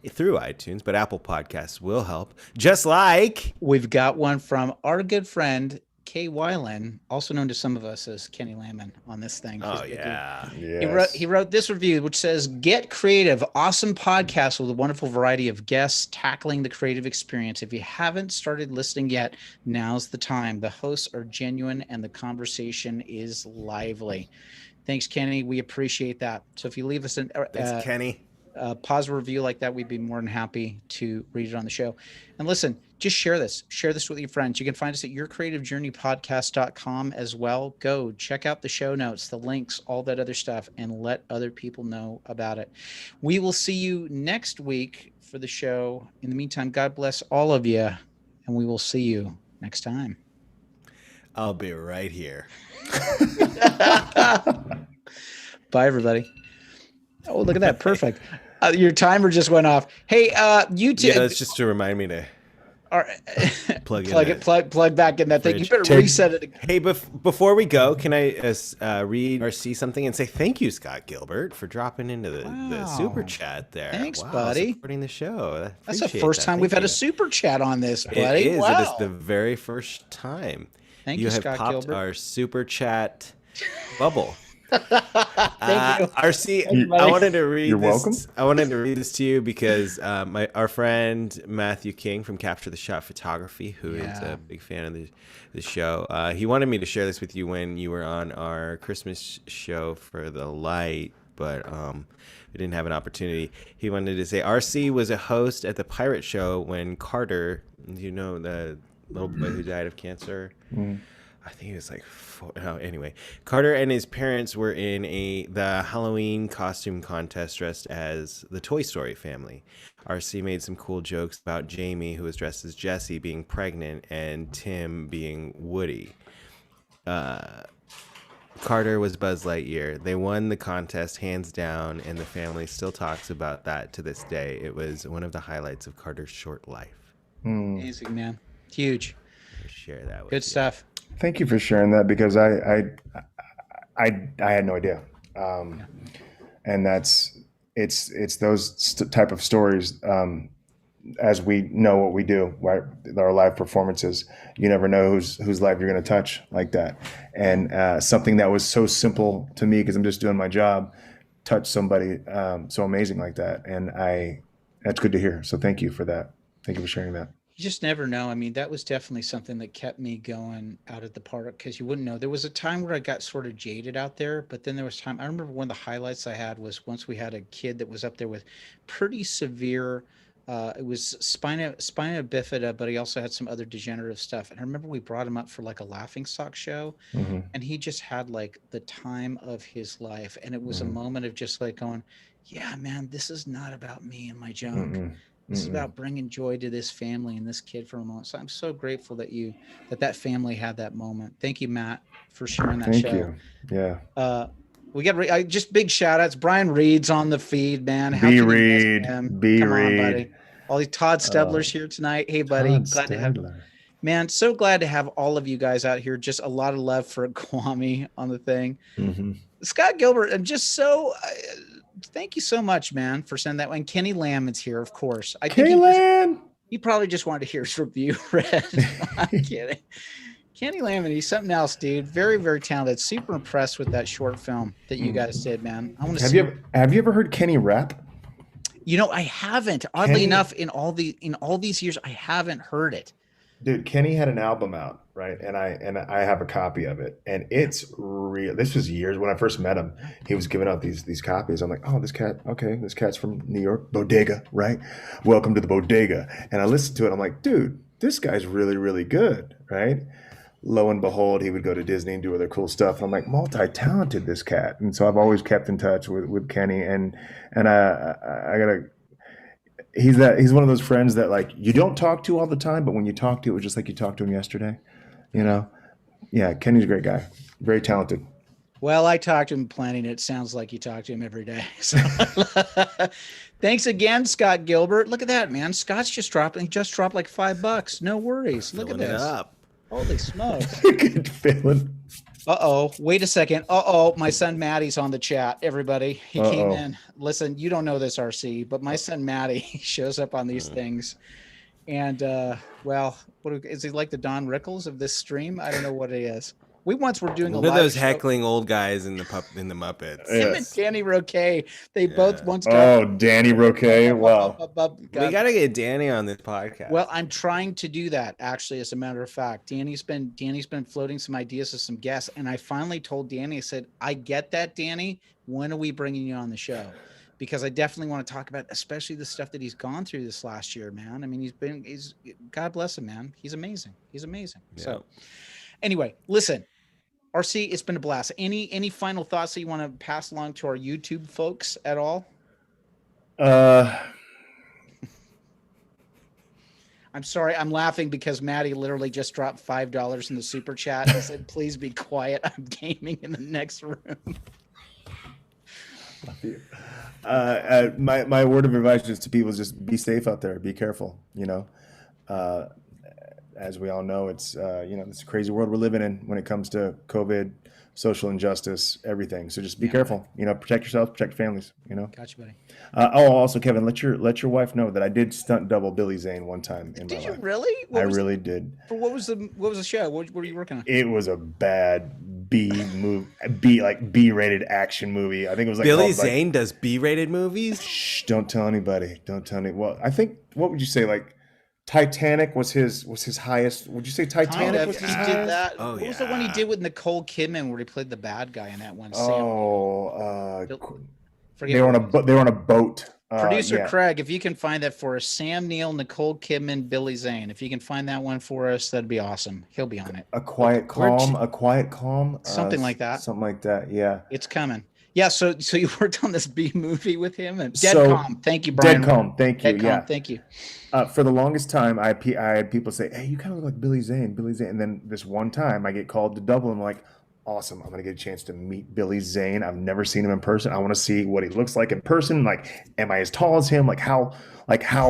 Speaker 3: through iTunes, but Apple Podcasts will help. Just like
Speaker 1: we've got one from our good friend, Kay Weiland, also known to some of us as Kenny Lamon on this thing.
Speaker 3: Oh, yeah.
Speaker 2: Yes.
Speaker 1: He wrote this review, which says, "Get creative. Awesome podcast with a wonderful variety of guests tackling the creative experience. If you haven't started listening yet, now's the time. The hosts are genuine and the conversation is lively." Thanks, Kenny. We appreciate that. So if you leave us
Speaker 3: thanks, Kenny.
Speaker 1: Positive review like that, we'd be more than happy to read it on the show. And listen, just share this with your friends. You can find us at yourcreativejourneypodcast.com as well. Go check out the show notes, the links, all that other stuff, and let other people know about it. We will see you next week for the show. In the meantime, God bless all of you, and we will see you next time.
Speaker 3: I'll be right here.
Speaker 1: Bye, everybody. Oh, look at that. Perfect. Your timer just went off. Hey, YouTube.
Speaker 3: Yeah, that's just to remind me to plug
Speaker 1: back in that thing. You better reset it again.
Speaker 3: Hey, before we go, can I read or see something and say thank you, Scott Gilbert, for dropping into the super chat there.
Speaker 1: Thanks, buddy.
Speaker 3: Supporting the show.
Speaker 1: That's the first time we've had a super chat on this, buddy.
Speaker 3: It is.
Speaker 1: Wow.
Speaker 3: It is the very first time.
Speaker 1: Thank you, Scott
Speaker 3: popped
Speaker 1: Gilbert.
Speaker 3: Our super chat bubble.
Speaker 1: Thank you.
Speaker 3: RC, I wanted to read
Speaker 2: You're
Speaker 3: this.
Speaker 2: welcome.
Speaker 3: I wanted to read this to you because our friend Matthew King from Capture the Shot Photography, who is a big fan of the show, he wanted me to share this with you when you were on our Christmas show for the light, but we didn't have an opportunity. He wanted to say RC was a host at the Pirate Show when Carter, you know, the little boy who died of cancer. I think he was like 4. Oh, anyway, Carter and his parents were in the Halloween costume contest dressed as the Toy Story family. RC made some cool jokes about Jamie, who was dressed as Jessie, being pregnant, and Tim being Woody. Carter was Buzz Lightyear. They won the contest hands down, and the family still talks about that to this day. It was one of the highlights of Carter's short life.
Speaker 1: Amazing, man. Huge.
Speaker 3: Share that with
Speaker 1: Good stuff.
Speaker 2: Thank you for sharing that, because I had no idea, and it's those type of stories as we know what we do, right? Our live performances, you never know whose life you're going to touch like that. And something that was so simple to me because I'm just doing my job, touch somebody so amazing like that. And that's good to hear. So thank you for that. Thank you for sharing that.
Speaker 1: You just never know. I mean, that was definitely something that kept me going out at the park because you wouldn't know. There was a time where I got sort of jaded out there, but then there was time. I remember one of the highlights I had was once we had a kid that was up there with pretty severe. It was spina bifida, but he also had some other degenerative stuff. And I remember we brought him up for like a laughing stock show, and he just had like the time of his life. And it was a moment of just like going, yeah, man, this is not about me and my junk. This is about bringing joy to this family and this kid for a moment. So I'm so grateful that that family had that moment. Thank you, Matt, for sharing that show.
Speaker 2: Thank you. Yeah.
Speaker 1: We got just big shout outs. Brian Reed's on the feed, man.
Speaker 2: B Reed.
Speaker 1: Come on, buddy. All these Todd Stubler's here tonight. Hey, buddy. Glad to have you. Man, so glad to have all of you guys out here. Just a lot of love for Kwame on the thing. Scott Gilbert, I'm just so thank you so much, man, for sending that one. Kenny Lamon's here, of course. I think he probably just wanted to hear his review read. I'm kidding. Kenny Lamont, he's something else, dude. Very, very talented. Super impressed with that short film that you guys did, man. I want to see.
Speaker 2: Have you ever heard Kenny rap?
Speaker 1: You know, I haven't. Oddly enough, in all these years, I haven't heard it.
Speaker 2: Dude, Kenny had an album out, right? And I have a copy of it, and it's real. This was years when I first met him. He was giving out these copies. I'm like, oh, this cat's from New York, Bodega, right? Welcome to the Bodega. And I listened to it. I'm like, dude, this guy's really, really good, right? Lo and behold, he would go to Disney and do other cool stuff. And I'm like, multi-talented, this cat. And so I've always kept in touch with Kenny, and I gotta. He's one of those friends that like you don't talk to all the time, but when you talk to, it was just like you talked to him yesterday, you know? Yeah, Kenny's a great guy, very talented.
Speaker 1: Well, I talked to him plenty, and it sounds like you talk to him every day. So thanks again, Scott Gilbert. Look at that, man. Scott's just dropped like $5. No worries. Look at this. Holy smokes.
Speaker 2: Good feeling.
Speaker 1: Uh-oh. Wait a second. Uh-oh. My son Maddie's on the chat, everybody. He came in. Listen, you don't know this, RC, but my son Maddie shows up on these things. And, well, is he like the Don Rickles of this stream? I don't know what he is. We once were doing a live
Speaker 3: those
Speaker 1: show.
Speaker 3: Heckling old guys in the Muppets.
Speaker 1: Him and Danny Roquet. They both once got.
Speaker 2: Oh, Danny Roquet. Wow.
Speaker 3: We got to get Danny on this podcast.
Speaker 1: Well, I'm trying to do that, actually, as a matter of fact. Danny's been floating some ideas with some guests, and I finally told Danny, I said, I get that, Danny. When are we bringing you on the show? Because I definitely want to talk about, especially the stuff that he's gone through this last year, man. I mean, he's God bless him, man. He's amazing. He's amazing. Yeah. So anyway, listen. RC, it's been a blast. Any final thoughts that you want to pass along to our YouTube folks at all? I'm sorry. I'm laughing because Maddie literally just dropped $5 in the super chat and said, please be quiet. I'm gaming in the next room.
Speaker 2: Love you. My word of advice is to people is just be safe out there. Be careful, you know. As we all know, it's it's a crazy world we're living in when it comes to COVID, social injustice, everything. So just be careful. You know, protect yourself, protect your families. You know.
Speaker 1: Gotcha, buddy.
Speaker 2: Also, Kevin, let your wife know that I did stunt double Billy Zane one time in my life.
Speaker 1: Did you really?
Speaker 2: I really did.
Speaker 1: For what was the show? What were you working on?
Speaker 2: It was a bad B-rated action movie. I think it was like
Speaker 3: Billy Zane does B-rated movies.
Speaker 2: Shh! Don't tell anybody. Don't tell anybody. Well, I think what would you say like. Titanic was his highest. Would you say Titanic was his highest?
Speaker 1: Did that. What was the one he did with Nicole Kidman where he played the bad guy in that one?
Speaker 2: They were on a boat.
Speaker 1: Producer Craig, if you can find that for us, Sam Neill, Nicole Kidman, Billy Zane. If you can find that one for us, that'd be awesome. He'll be on it.
Speaker 2: A Quiet Calm.
Speaker 1: Something like that.
Speaker 2: Something like that. Yeah.
Speaker 1: It's coming. Yeah, so you worked on this B movie with him and Dead Calm. Thank you, Brian.
Speaker 2: Dead Calm. Thank you.
Speaker 1: Calm, thank you.
Speaker 2: For the longest time, I had people say, "Hey, you kind of look like Billy Zane." And then this one time, I get called to double. I'm like, "Awesome! I'm gonna get a chance to meet Billy Zane. I've never seen him in person. I want to see what he looks like in person. Like, am I as tall as him? Like how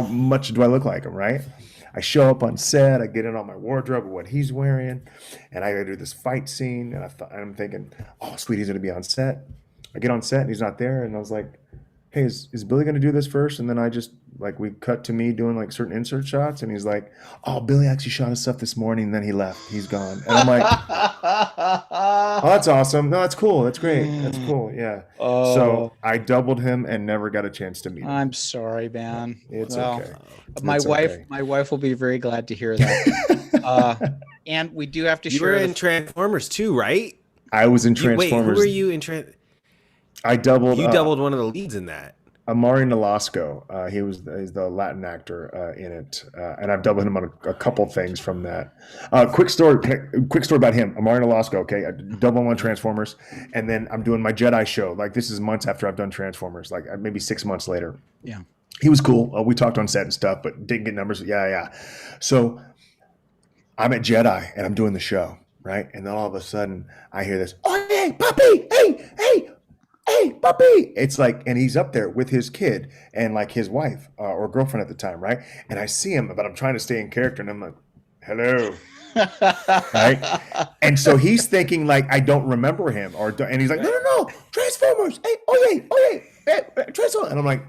Speaker 2: much do I look like him? Right?" I show up on set. I get in on my wardrobe of what he's wearing, and I gotta do this fight scene. And I'm thinking, "Oh, sweet, he's gonna be on set." I get on set and he's not there, and I was like, hey, is Billy going to do this first? And then I just, like, we cut to me doing like certain insert shots. And he's like, oh, Billy actually shot his stuff this morning. And then he left. He's gone. And I'm like, oh, that's awesome. No, that's cool. That's great. That's cool. Yeah.
Speaker 1: Oh,
Speaker 2: So I doubled him and never got a chance to meet him.
Speaker 1: I'm sorry, man.
Speaker 2: It's
Speaker 1: Well,
Speaker 2: okay.
Speaker 1: my
Speaker 2: It's
Speaker 1: wife,
Speaker 2: okay.
Speaker 1: my wife will be very glad to hear that. And we do have to
Speaker 3: You
Speaker 1: share.
Speaker 3: were in Transformers too, right?
Speaker 2: I was in
Speaker 3: Wait, who
Speaker 2: Transformers.
Speaker 3: were you in
Speaker 2: I doubled.
Speaker 3: You doubled one of the leads in that.
Speaker 2: Amari Nolasco. He's the Latin actor in it, and I've doubled him on a couple things from that. Quick story about him. Amari Nolasco. Okay, I double him on Transformers, and then I'm doing my Jedi show. Like, this is months after I've done Transformers, like maybe 6 months later.
Speaker 1: Yeah,
Speaker 2: he was cool. We talked on set and stuff, but didn't get numbers. Yeah. So I'm at Jedi and I'm doing the show, right? And then all of a sudden I hear this, oh, hey, puppy, hey, puppy. It's like, and he's up there with his kid and like his wife or girlfriend at the time, right? And I see him, but I'm trying to stay in character and I'm like, hello. Right? And so he's thinking like I don't remember him, and he's like, no, Transformers, hey, oh yeah, Transformers. And I'm like,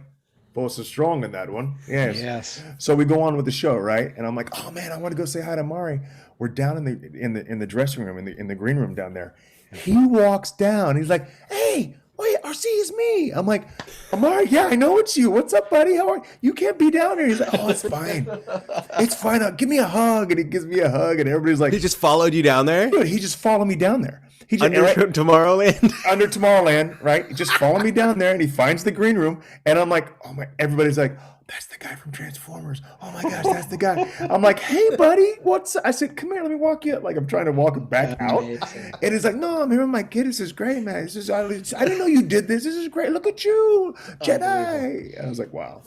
Speaker 2: boss is strong in that one. Yes. So we go on with the show, right? And I'm like, oh man, I want to go say hi to Mari. We're down in the dressing room, in the green room down there. He walks down. He's like, hey, wait, RC is me. I'm like, Amari, yeah, I know it's you. What's up, buddy? How are you? You can't be down here. He's like, oh, it's fine. It's fine. Give me a hug. And he gives me a hug. And everybody's like,
Speaker 3: He just followed you down there?
Speaker 2: dude, he just followed me down there. He just,
Speaker 3: Under Tomorrowland?
Speaker 2: under Tomorrowland, right? He just followed me down there and he finds the green room. And I'm like, oh my, everybody's like, that's the guy from Transformers. Oh my gosh, that's the guy. I'm like, hey, buddy, I said, come here, let me walk you up. Like, I'm trying to walk him back out. And he's like, no, I'm here with my kid. This is great, man. I didn't know you did this. This is great. Look at you, Jedi. I was like, wow.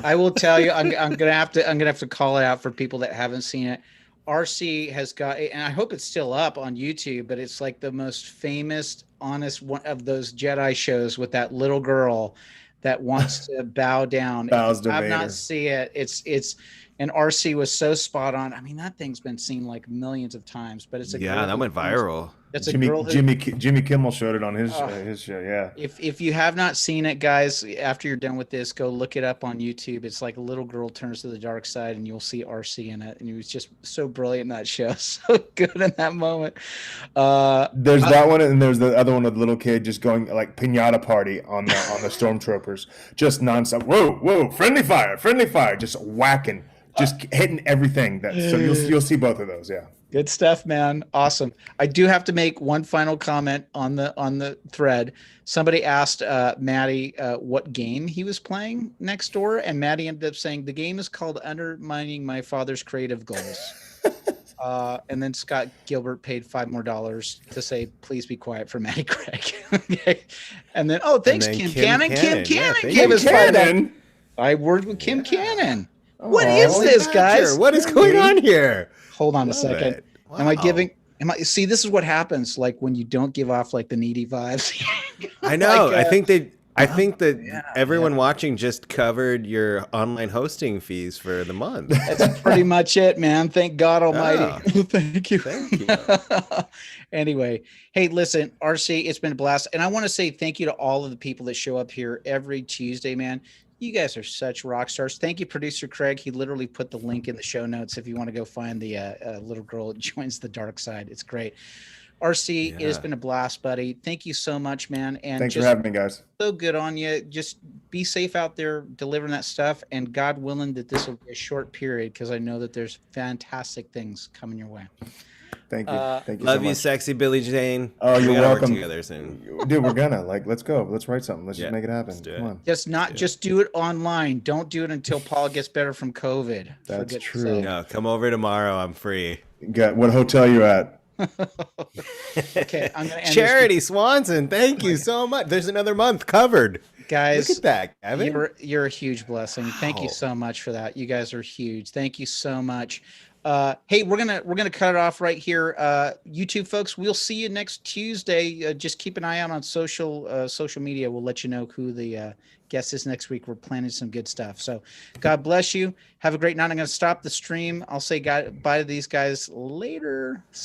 Speaker 1: I will tell you, I'm gonna have to call it out for people that haven't seen it. RC has got, and I hope it's still up on YouTube, but it's like the most famous, honest one of those Jedi shows with that little girl that wants to bow down.
Speaker 2: Bows to
Speaker 1: I've
Speaker 2: Vader.
Speaker 1: not see it. It's and RC was so spot on. I mean, that thing's been seen like millions of times, but it's a girl
Speaker 3: that went viral.
Speaker 1: That's a
Speaker 2: Jimmy,
Speaker 1: girl who,
Speaker 2: Jimmy Kimmel showed it on his show. Yeah.
Speaker 1: If you have not seen it, guys, after you're done with this, go look it up on YouTube. It's like a little girl turns to the dark side, and you'll see RC in it. And he was just so brilliant in that show, so good in that moment.
Speaker 2: There's that one, and there's the other one with the little kid just going like pinata party on the stormtroopers, just nonstop. Whoa, friendly fire, just whacking, just hitting everything. So you'll see both of those. Yeah.
Speaker 1: Good stuff, man. Awesome. I do have to make one final comment on the thread. Somebody asked Maddie what game he was playing next door, and Maddie ended up saying the game is called Undermining My Father's Creative Goals. And then Scott Gilbert paid $5 more to say, please be quiet for Maddie Craig. Okay. And then, thanks, Kim Cannon. Kim Cannon gave us $5. I worked with Kim Cannon. What is this, guys?
Speaker 3: What is going on here?
Speaker 1: Hold on a second. Wow. See, this is what happens like when you don't give off like the needy vibes.
Speaker 3: I know. I think that everyone watching just covered your online hosting fees for the month.
Speaker 1: That's pretty much it, man. Thank God Almighty.
Speaker 3: Oh.
Speaker 1: Thank you. Anyway, hey, listen, RC, it's been a blast. And I want to say thank you to all of the people that show up here every Tuesday, man. You guys are such rock stars. Thank you, producer Craig. He literally put the link in the show notes if you want to go find the little girl that joins the dark side. It's great. RC, It has been a blast, buddy. Thank you so much, man. And
Speaker 2: thanks for having me, guys.
Speaker 1: So good on you. Just be safe out there delivering that stuff. And God willing that this will be a short period, because I know that there's fantastic things coming your way.
Speaker 2: Thank you. Thank you.
Speaker 3: Love
Speaker 2: so
Speaker 3: you,
Speaker 2: much.
Speaker 3: sexy Billy Jane.
Speaker 2: Oh, you're welcome.
Speaker 3: Work together soon.
Speaker 2: Dude, we're gonna let's go. Let's write something. Let's just make it happen. Come on.
Speaker 1: Just do it online. Don't do it until Paul gets better from COVID.
Speaker 2: That's true.
Speaker 3: No, come over tomorrow. I'm free.
Speaker 2: What hotel you at?
Speaker 1: Okay, I'm gonna end
Speaker 3: Charity Swanson. Thank you so much. There's another month covered.
Speaker 1: Guys,
Speaker 3: look at that, Kevin.
Speaker 1: You're a huge blessing. Thank you so much for that. You guys are huge. Thank you so much. Hey, we're gonna cut it off right here. YouTube folks, we'll see you next Tuesday. Just keep an eye out on social media. We'll let you know who the guest is next week. We're planning some good stuff. So God bless you. Have a great night. I'm gonna stop the stream. I'll say bye to these guys later. See